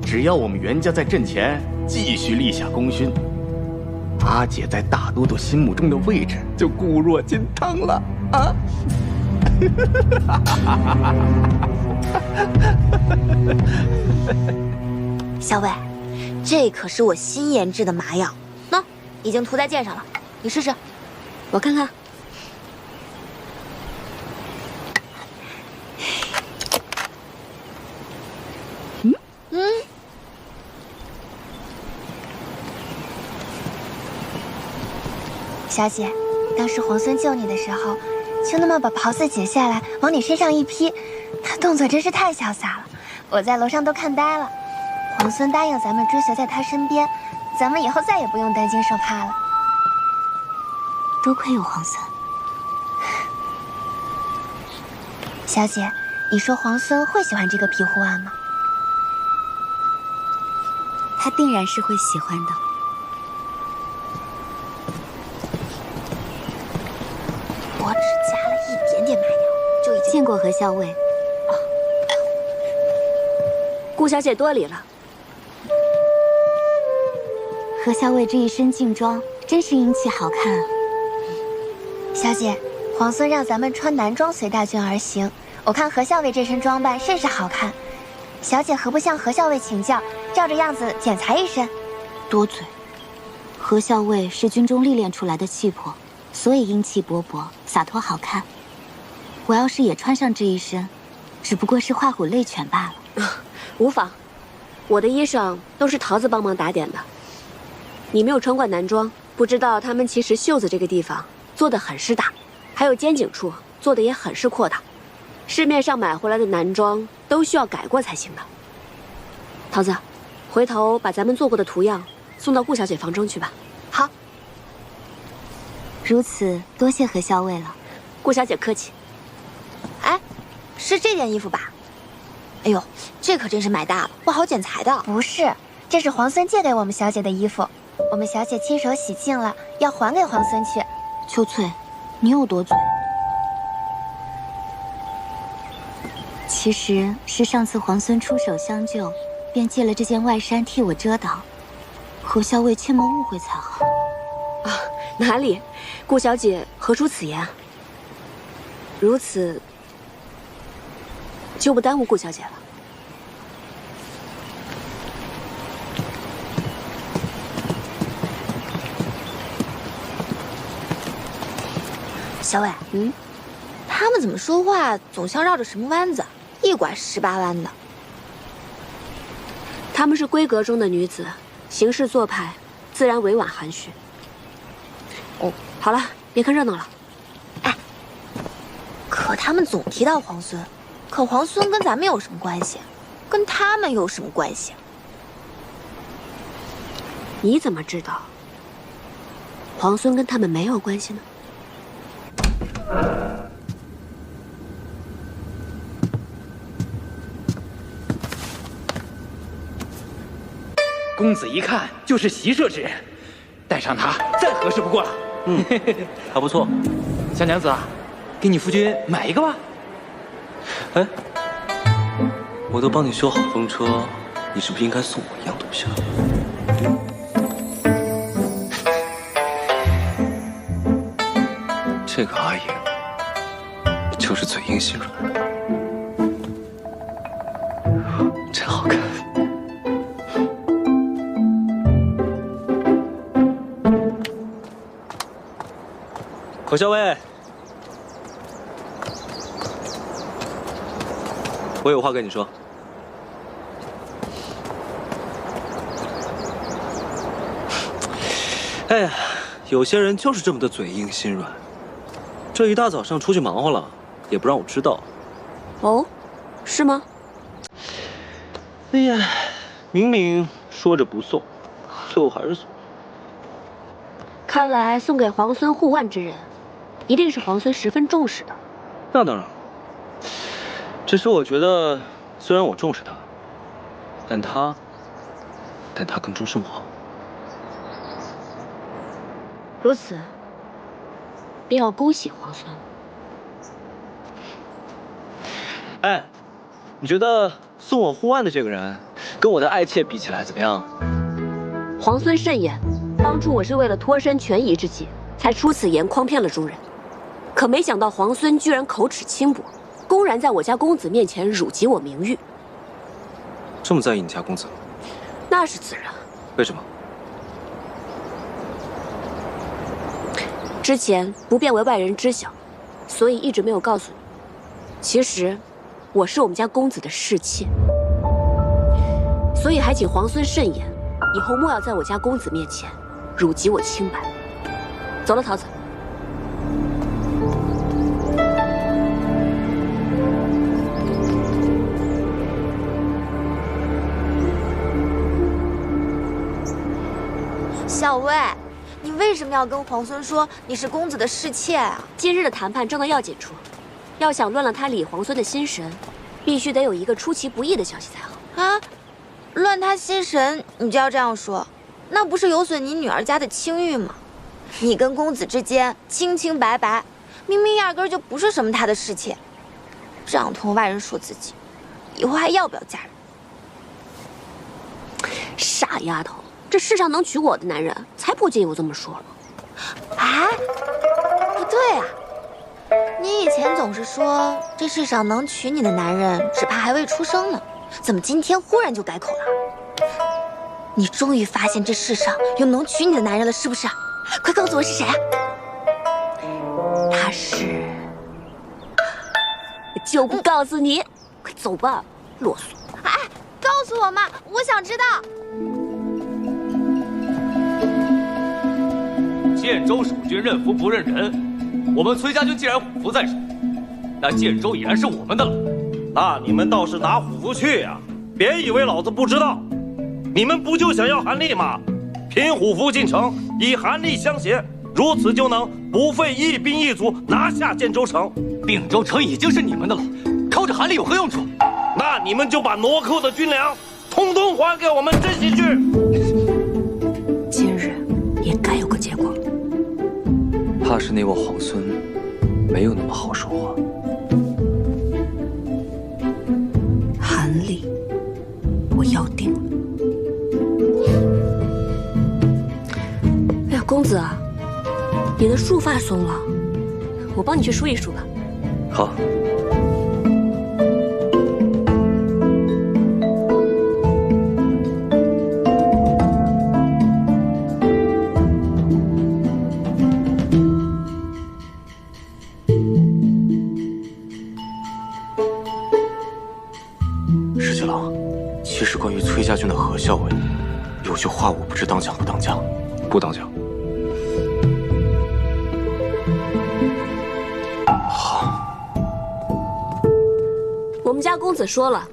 只要我们袁家在阵前继续立下功勋，阿姐在大都督心目中的位置就固若金汤了啊！小伟，这可是我新研制的麻药，喏，已经涂在剑上了，你试试。我看看。小姐，当时皇孙救你的时候，就那么把袍子解下来往你身上一披，他动作真是太潇洒了，我在楼上都看呆了。皇孙答应咱们追随在他身边，咱们以后再也不用担惊受怕了。多亏有皇孙。小姐，你说皇孙会喜欢这个庇护案吗？他定然是会喜欢的。我只加了一点点麻药，就已经见过何校尉。顾小姐多礼了。何校尉这一身劲装，真是英气好看啊。小姐，皇孙让咱们穿男装随大军而行，我看何校尉这身装扮甚是好看。小姐何不向何校尉请教，照着样子剪裁一身？多嘴。何校尉是军中历练出来的气魄，所以英气勃勃，洒脱好看。我要是也穿上这一身，只不过是画虎类犬罢了。无妨，我的衣裳都是桃子帮忙打点的。你没有穿过男装，不知道他们其实袖子这个地方做的很是大，还有肩颈处做的也很是阔大。市面上买回来的男装都需要改过才行的。桃子，回头把咱们做过的图样送到顾小姐房中去吧。好。如此，多谢何校尉了。顾小姐客气。哎，是这件衣服吧？哎呦，这可真是买大了，不好剪裁的。不是，这是皇孙借给我们小姐的衣服，我们小姐亲手洗净了，要还给皇孙去。秋翠，你有多嘴？其实是上次皇孙出手相救，便借了这件外衫替我遮挡。何校尉切莫误会才好。啊，哪里？顾小姐何出此言？如此，就不耽误顾小姐了。小伟，他们怎么说话总像绕着什么弯子，一拐18弯的。她们是闺阁中的女子，行事做派自然委婉含蓄。哦，好了，别看热闹了。哎，可他们总提到皇孙，可皇孙跟咱们有什么关系？跟他们有什么关系？你怎么知道皇孙跟他们没有关系呢？公子一看就是习射之人，带上它再合适不过了。还不错。小娘子啊，给你夫君买一个吧。哎，我都帮你修好风车，你是不是应该送我一样东西啊？这个阿爷就是嘴硬心软，真好看。口校尉，我有话跟你说。哎呀，有些人就是这么的嘴硬心软。这一大早上出去忙活了，也不让我知道。哦，是吗？哎呀，明明说着不送，最后还是送。看来送给皇孙护腕之人，一定是皇孙十分重视的。那当然，只是我觉得，虽然我重视他，但他更重视我。如此，便要恭喜皇孙。哎，你觉得送我护腕的这个人，跟我的爱妾比起来怎么样？皇孙慎言，当初我是为了脱身权宜之计，才出此言诓骗了诸人。可没想到皇孙居然口齿轻薄，公然在我家公子面前辱及我名誉。这么在意你家公子？那是自然。为什么？之前不便为外人知晓，所以一直没有告诉你。其实，我是我们家公子的侍妾，所以还请皇孙慎言，以后莫要在我家公子面前辱及我清白。走了，桃子。小薇，你为什么要跟皇孙说你是公子的侍妾啊？今日的谈判正到要紧处，要想乱了他李皇孙的心神，必须得有一个出其不意的消息才好。啊，乱他心神，你就要这样说，那不是有损你女儿家的清誉吗？你跟公子之间清清白白，明明压根儿就不是什么他的侍妾，这样同外人说自己，以后还要不要嫁人？傻丫头，这世上能娶我的男人，才不介意我这么说了。哎，不对啊，你以前总是说这世上能娶你的男人，只怕还未出生呢，怎么今天忽然就改口了？你终于发现这世上有能娶你的男人了，是不是？快告诉我是谁啊？他是……我就不告诉你，快走吧，啰嗦！哎，告诉我嘛，我想知道。建州守军认服不认人，我们崔家军既然虎符在手，那建州已然是我们的了。那你们倒是拿虎符去呀！别以为老子不知道，你们不就想要韩立吗？凭虎符进城，以韩立相协，如此就能不费一兵一卒拿下建州城。并州城已经是你们的了，靠着韩立有何用处？那你们就把挪扣的军粮通通还给我们珍惜去。今日也该有个结果。怕是那位皇孙没有那么好说话。韩立，我要定了。哎呀，公子啊，你的束发松了，我帮你去梳一梳吧。好。石七郎，其实关于崔家军的何校尉，有句话我不知当讲不当讲。不当讲。我们家公子说了，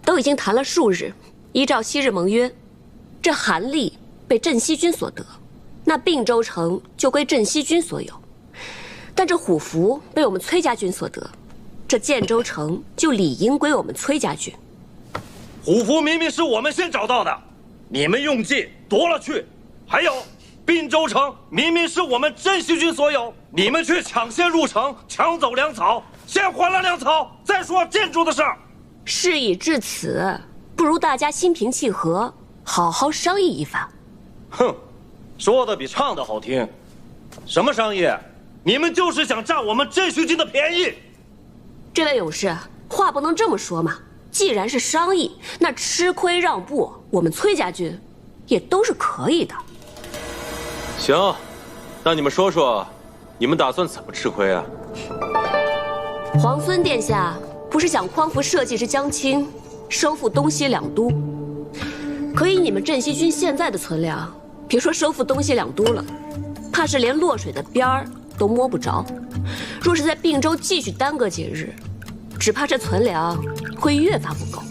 都已经谈了数日，依照昔日盟约，这韩立被镇西军所得，那并州城就归镇西军所有；但这虎符被我们崔家军所得，这建州城就理应归我们崔家军。虎符明明是我们先找到的，你们用计夺了去。还有，滨州城明明是我们镇西军所有，你们却抢先入城，抢走粮草，先还了粮草，再说建筑的事儿。事已至此，不如大家心平气和，好好商议一番。哼，说的比唱的好听。什么商议？你们就是想占我们镇西军的便宜。这位勇士，话不能这么说嘛。既然是商议，那吃亏让步，我们崔家军也都是可以的。行，那你们说说，你们打算怎么吃亏啊？皇孙殿下不是想匡扶社稷之将倾，收复东西两都？可以你们镇西军现在的存粮，别说收复东西两都了，怕是连洛水的边儿都摸不着。若是在并州继续耽搁几日，只怕这存粮会越发不够。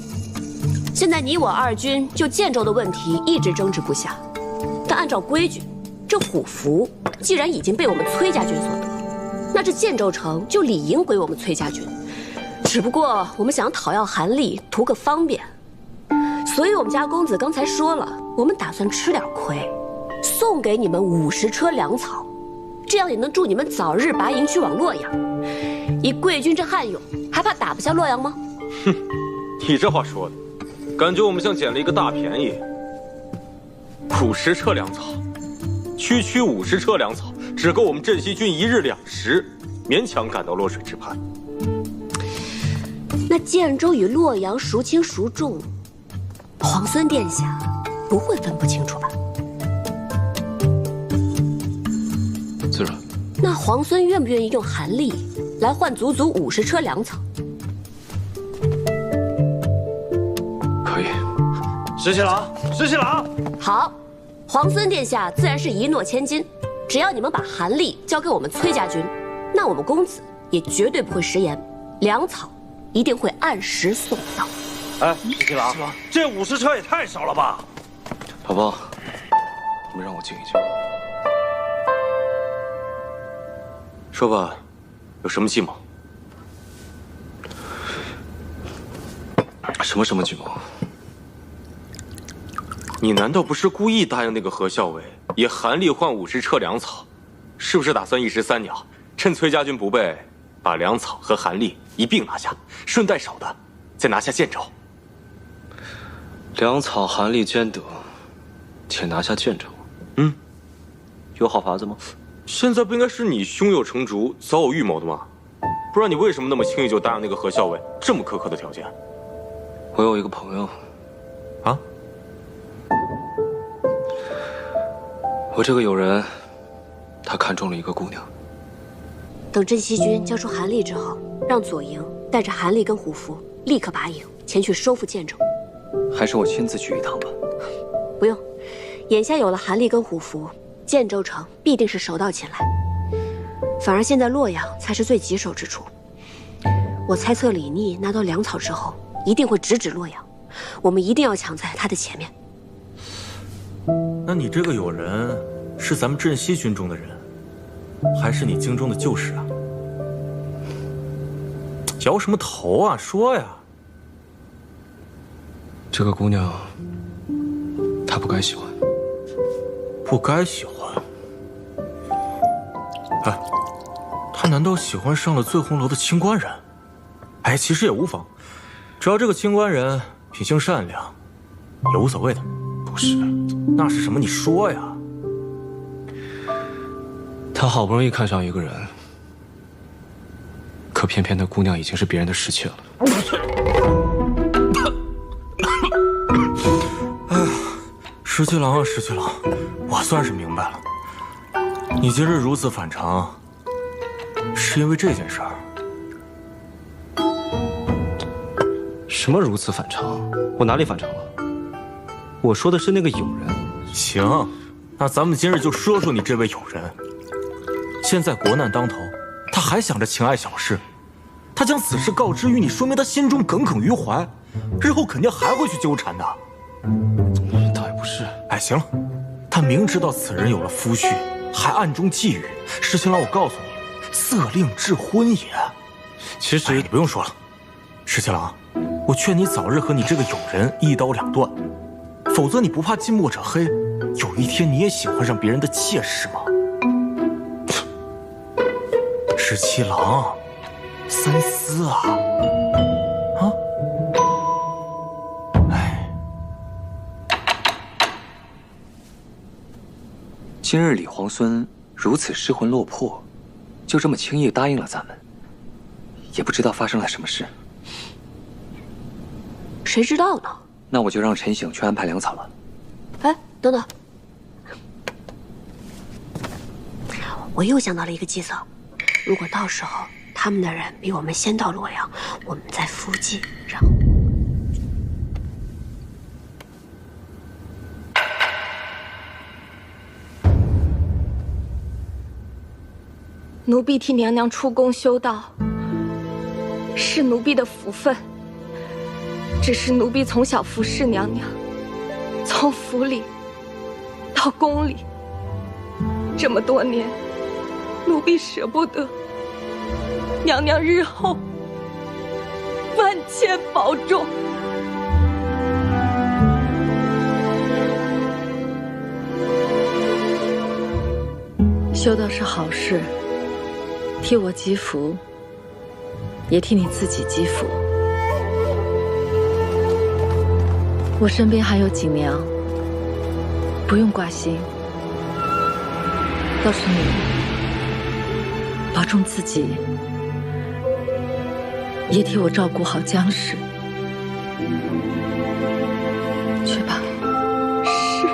现在你我二军就建州的问题一直争执不下，但按照规矩，这虎符既然已经被我们崔家军所得，那这建州城就理应归我们崔家军。只不过我们想讨要韩立，图个方便，所以我们家公子刚才说了，我们打算吃点亏，送给你们50车粮草，这样也能助你们早日拔营去往洛阳。以贵军这悍勇，还怕打不下洛阳吗？哼，你这话说的，感觉我们像捡了一个大便宜。50车粮草，区50车粮草，只够我们镇西军1日2食，勉强赶到洛水之畔。那建州与洛阳孰轻孰重，皇孙殿下不会分不清楚吧？自然。那皇孙愿不愿意用韩立来换足足50车粮草？可以。石七郎，石七郎，好，皇孙殿下自然是一诺千金，只要你们把韩立交给我们崔家军，那我们公子也绝对不会食言，粮草一定会按时送到。哎，石七郎，这50车也太少了吧？老包，你们让我静一静。说吧，有什么计谋？什么计谋？你难道不是故意答应那个何校尉以韩立换50车粮草？是不是打算一石三鸟，趁崔家军不备，把粮草和韩立一并拿下，顺带手的再拿下建州？粮草韩立兼得，且拿下建州。有好法子吗？现在不应该是你胸有成竹、早有预谋的吗？不然你为什么那么轻易就答应那个何校尉这么苛刻的条件？我有一个朋友，啊？我这个友人，他看中了一个姑娘。等镇西军交出韩立之后，让左营带着韩立跟虎符立刻拔营前去收复建州。还是我亲自去一趟吧。不用，眼下有了韩立跟虎符，建州城必定是手到擒来。反而现在洛阳才是最棘手之处。我猜测李逆拿到粮草之后，一定会直指洛阳，我们一定要抢在他的前面。那你这个友人是咱们镇西军中的人，还是你京中的旧识啊？摇什么头啊？说呀！这个姑娘，她不该喜欢。不该喜欢？哎，她难道喜欢上了醉红楼的清官人？哎，其实也无妨，只要这个清官人品性善良，也无所谓的。不是，那是什么？你说呀。他好不容易看上一个人，可偏偏那姑娘已经是别人的侍妾了。哎呀，石七郎啊，石七郎，我算是明白了，你今日如此反常，是因为这件事儿。什么如此反常？我哪里反常了？我说的是那个友人。行，那咱们今日就说说你这位友人。现在国难当头，他还想着情爱小事，他将此事告知于你，说明他心中耿耿于怀，日后肯定还会去纠缠的。倒也不是。哎，行了，他明知道此人有了夫婿，还暗中觊觎。石青郎，我告诉你，色令智昏也。其实你不用说了，石青郎，我劝你早日和你这个友人一刀两断，否则你不怕近墨者黑，有一天你也喜欢上别人的妾室吗？十七郎，三思啊！今日李皇孙如此失魂落魄，就这么轻易答应了咱们，也不知道发生了什么事。谁知道呢？那我就让陈醒去安排粮草了。哎，等等，我又想到了一个计策。如果到时候他们的人比我们先到洛阳，我们再伏击，然后……奴婢替娘娘出宫修道，是奴婢的福分。只是奴婢从小服侍娘娘，从府里到宫里，这么多年，奴婢舍不得。娘娘日后万千保重。修道是好事，替我积福，也替你自己积福。我身边还有锦娘，不用挂心。倒是你，保重自己，也替我照顾好江氏。去吧。是。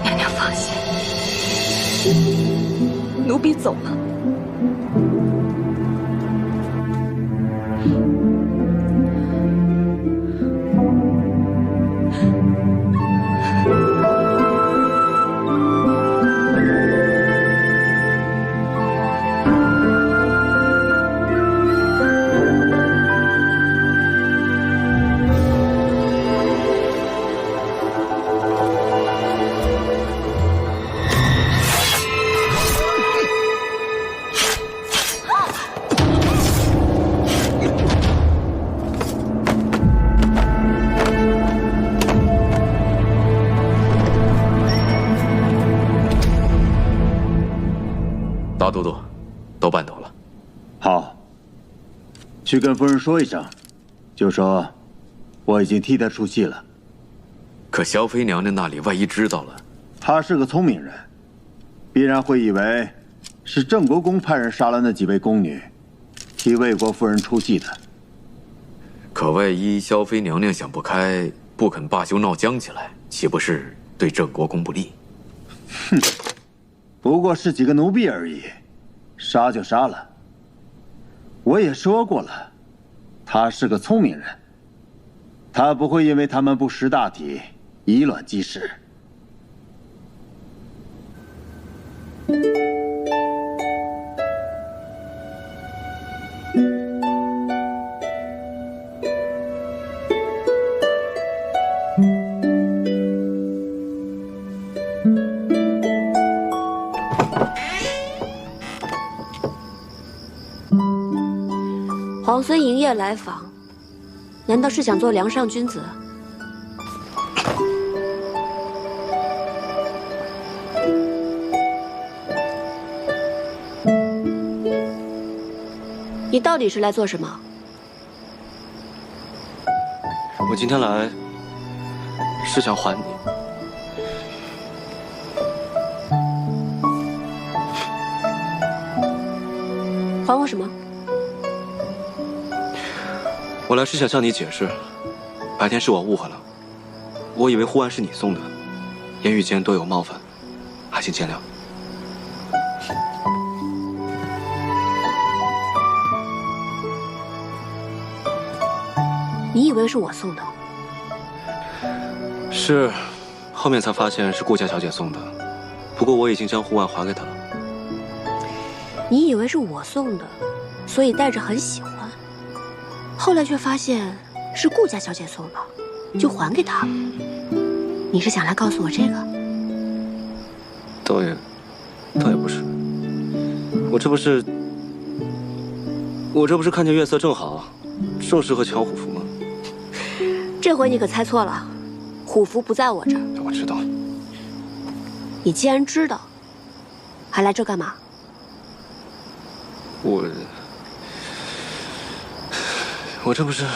娘娘放心，奴婢走了。大都督，都办妥了。好，去跟夫人说一声，就说我已经替她出气了。可萧妃娘娘那里万一知道了，她是个聪明人，必然会以为是郑国公派人杀了那几位宫女，替魏国夫人出气的。可万一萧妃娘娘想不开，不肯罢休闹僵起来，岂不是对郑国公不利？哼，不过是几个奴婢而已，杀就杀了。我也说过了，他是个聪明人，他不会因为他们不识大体，以卵击石。皇孙营夜来访，难道是想做梁上君子？你到底是来做什么？我今天来是想还你。还我什么？我来是想向你解释，白天是我误会了，我以为护腕是你送的，言语间多有冒犯，还请见谅。你以为是我送的？是，后面才发现是顾家小姐送的，不过我已经将护腕还给她了。你以为是我送的，所以带着很喜欢。后来却发现是顾家小姐送的，就还给她了。你是想来告诉我这个？倒也不是，我这不是看见月色正好，寿氏和抢虎符吗？这回你可猜错了，虎符不在我这儿。我知道。你既然知道，还来这干嘛？我这不是……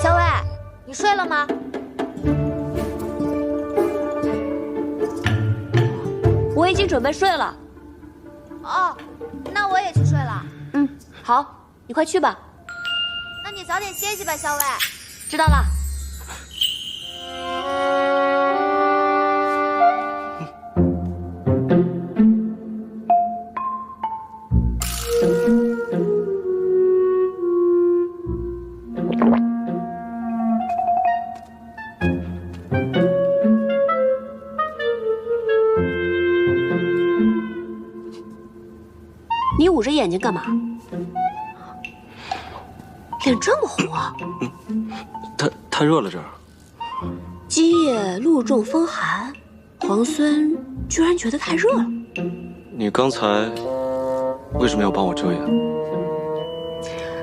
小伟，你睡了吗？我已经准备睡了。哦，那我也去睡了。好，你快去吧。那你早点歇息吧，小伟。知道了。你捂着眼睛干嘛？脸这么红啊！太热了这儿。基业露重风寒，皇孙居然觉得太热了。你刚才为什么要帮我遮掩？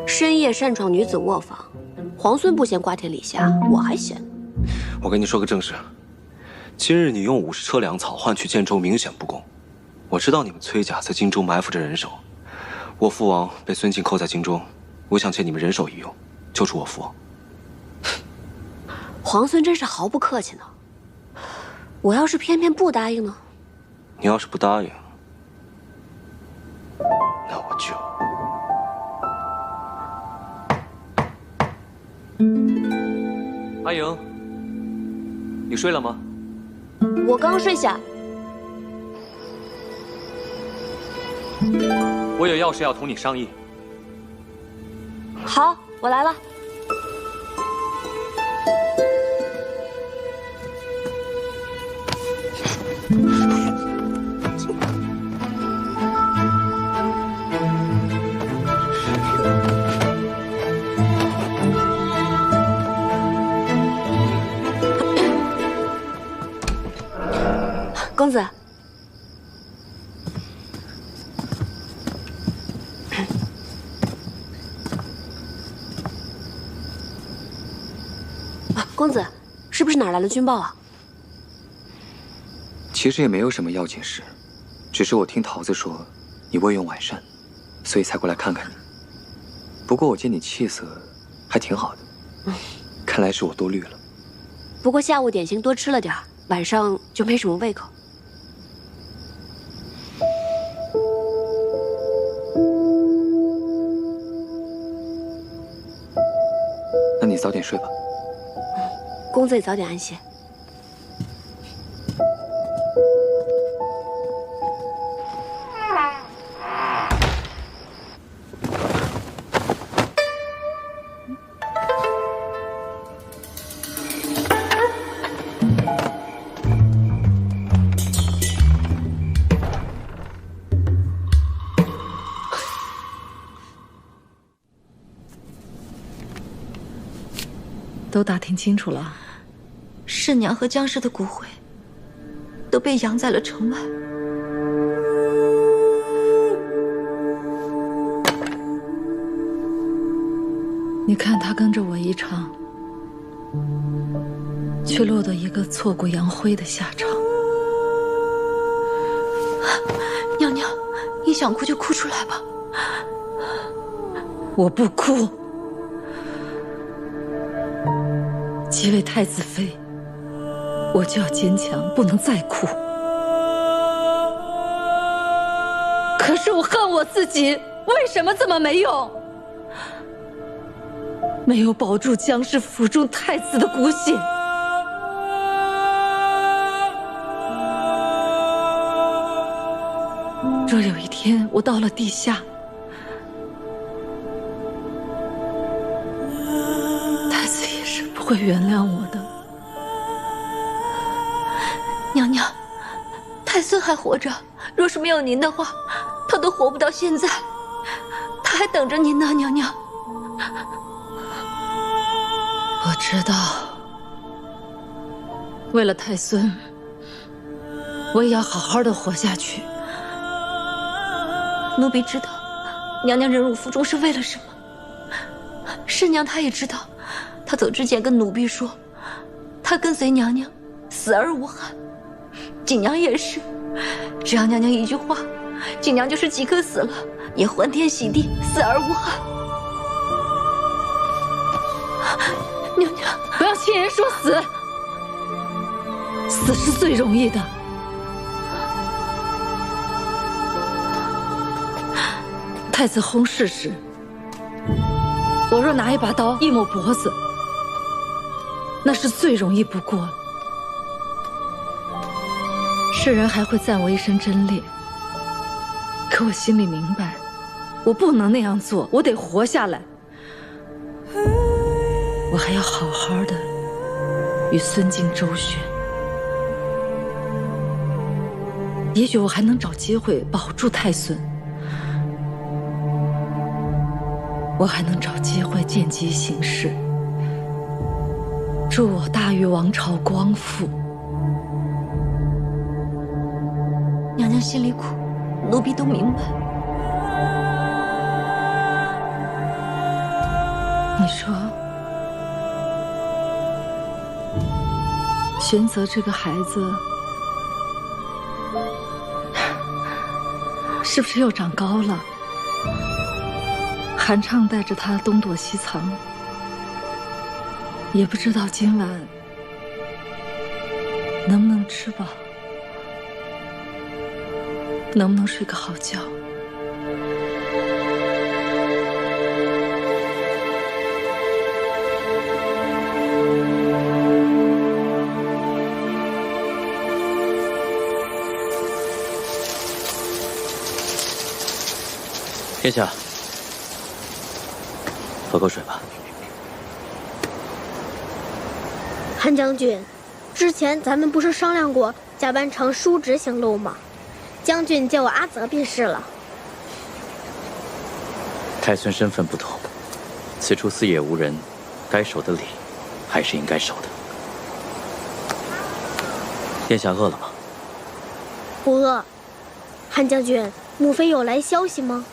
深夜擅闯女子卧房，皇孙不嫌瓜田李下，我还嫌。我跟你说个正事，今日你用50车粮草换取建州，明显不公。我知道你们崔家在荆州埋伏着人手，我父王被孙敬扣在荆州，我想借你们人手一用，救出我父王。皇孙真是毫不客气呢。我要是偏偏不答应呢？你要是不答应，那我就……阿莹，你睡了吗？我刚睡下。我有要事要同你商议。好，我来了。公子。公子，是不是哪儿来了军报啊？其实也没有什么要紧事，只是我听桃子说你未用晚膳，所以才过来看看你。不过我见你气色还挺好的，看来是我多虑了。不过下午点心多吃了点儿，晚上就没什么胃口。那你早点睡吧。公子也早点安歇。都打听清楚了，慎娘和江氏的骨灰都被扬在了城外。你看他跟着我一场，却落得一个挫骨扬灰的下场。娘娘，你想哭就哭出来吧。我不哭。即为太子妃，我就要坚强，不能再哭。可是我恨我自己，为什么这么没用？没有保住江氏府中太子的骨血。若有一天我到了地下，太子也是不会原谅我的。娘娘，太孙还活着，若是没有您的话，他都活不到现在。他还等着您呢，娘娘。我知道，为了太孙，我也要好好的活下去。奴婢知道，娘娘忍辱负重是为了什么。申娘她也知道，她走之前跟奴婢说，她跟随娘娘，死而无憾。锦娘也是，只要娘娘一句话，锦娘就是即刻死了，也欢天喜地，死而无憾。娘娘，不要轻言说死，死是最容易的。太子薨逝时，我若拿一把刀一抹脖子，那是最容易不过了。世人还会赞我一身贞烈，可我心里明白，我不能那样做，我得活下来。我还要好好的与孙敬周旋，也许我还能找机会保住太孙，我还能找机会见机行事，助我大禹王朝光复。娘娘心里苦，奴婢都明白。你说，玄泽这个孩子是不是又长高了？韩畅带着他东躲西藏，也不知道今晚能不能吃饱，能不能睡个好觉。殿下，喝口水吧。韩将军，之前咱们不是商量过假扮成叔侄行路吗？将军叫我阿泽便是了。太孙身份不同，此处四野无人，该守的礼还是应该守的。殿下饿了吗？不饿。韩将军，母妃有来消息吗？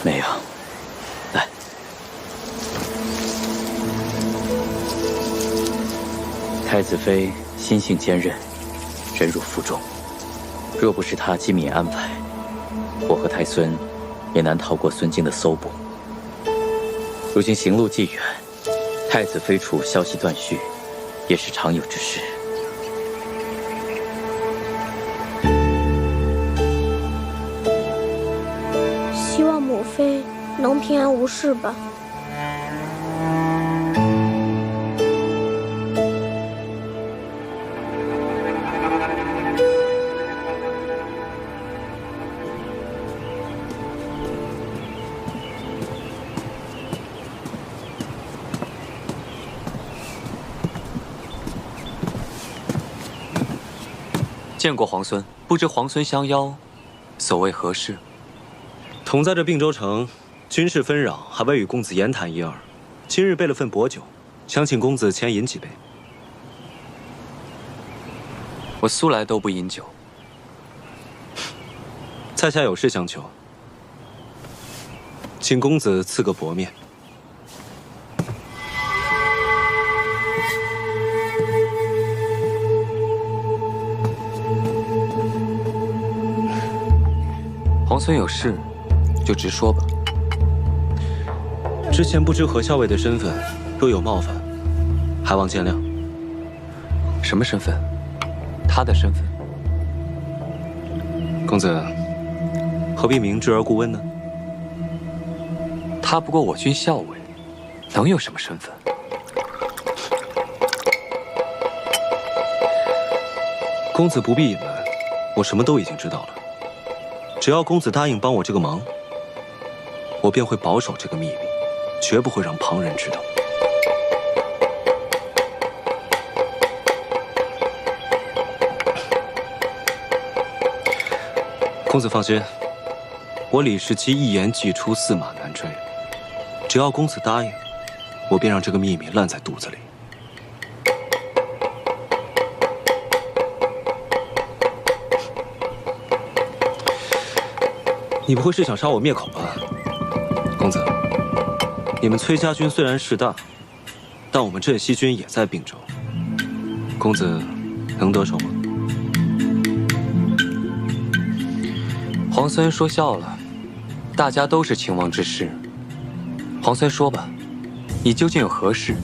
没有。来，太子妃心性坚韧，忍辱负重。若不是她机敏安排，我和太孙也难逃过孙敬的搜捕。如今行路既远，太子妃处消息断续，也是常有之事。希望母妃能平安无事吧。见过皇孙，不知皇孙相邀，所谓何事？同在这并州城，军事纷扰，还未与公子言谈一二。今日备了份薄酒，想请公子前饮几杯。我素来都不饮酒。在下有事相求，请公子赐个薄面。皇孙有事，就直说吧。之前不知何校尉的身份，若有冒犯，还望见谅。什么身份？他的身份？公子何必明知而故问呢？他不过我军校尉，能有什么身份？公子不必隐瞒，我什么都已经知道了。只要公子答应帮我这个忙，我便会保守这个秘密，绝不会让旁人知道。公子放心，我李世基一言既出，驷马难追。只要公子答应，我便让这个秘密烂在肚子里。你不会是想杀我灭口吧，公子？你们崔家军虽然势大，但我们镇西军也在并州。公子能得手吗？皇孙说笑了，大家都是秦王之士。皇孙说吧，你究竟有何事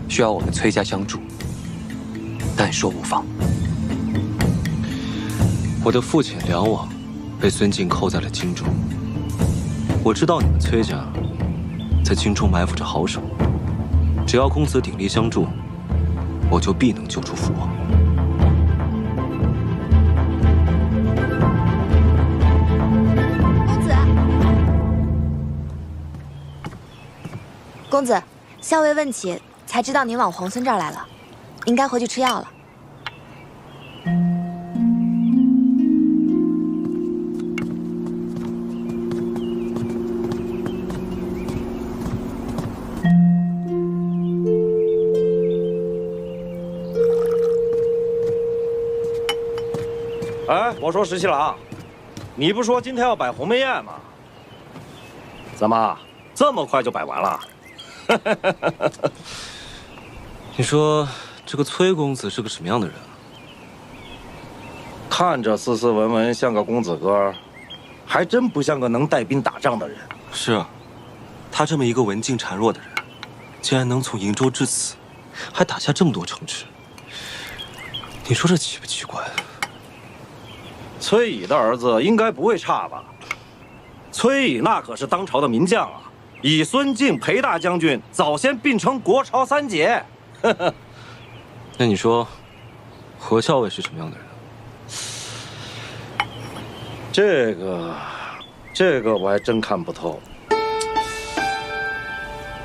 需要我们崔家相助？但说无妨。我的父亲梁王被孙敬扣在了京中，我知道你们崔家在京中埋伏着好手，只要公子鼎力相助，我就必能救出父王。公子，校尉问起，才知道您往皇孙这儿来了，应该回去吃药了。哎，我说石七郎，你不说今天要摆鸿门宴吗？怎么这么快就摆完了？你说这个崔公子是个什么样的人啊？看着斯斯文文，像个公子哥，还真不像个能带兵打仗的人。是啊，他这么一个文静孱弱的人，竟然能从瀛州至此，还打下这么多城池。你说这奇不奇怪？崔乙的儿子应该不会差吧？崔乙那可是当朝的名将啊！以孙敬、裴大将军早先并称国朝三杰。那你说，何校尉是什么样的人？这个我还真看不透。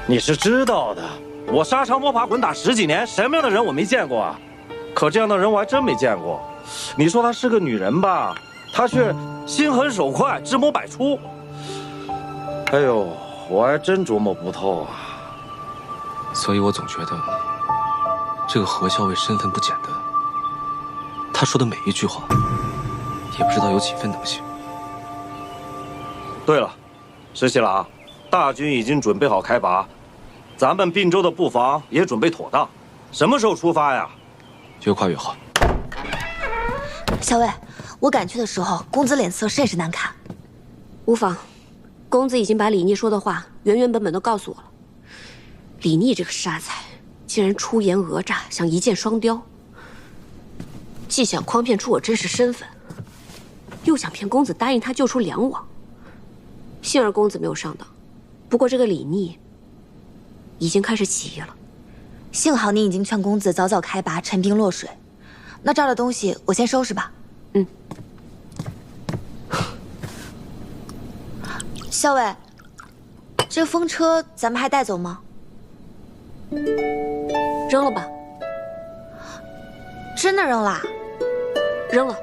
你是知道的，我沙场摸爬滚打10几年，什么样的人我没见过啊？可这样的人我还真没见过。你说她是个女人吧，她却心狠手快，智谋百出。哎呦，我还真琢磨不透啊。所以我总觉得这个何校尉身份不简单。他说的每一句话，也不知道有几分能信。对了，石七郎，大军已经准备好开拔，咱们并州的布防也准备妥当，什么时候出发呀？越快越好。校尉，我赶去的时候，公子脸色甚是难看。无妨，公子已经把李逆说的话原本都告诉我了。李逆这个傻才，竟然出言讹诈，想一箭双雕，既想诓骗出我真实身份，又想骗公子答应他救出梁王。幸而公子没有上当，不过这个李逆已经开始起义了。幸好你已经劝公子早早开拔，陈兵落水。那这儿的东西我先收拾吧。嗯。校尉，这风车咱们还带走吗？扔了吧。真的扔了？扔了。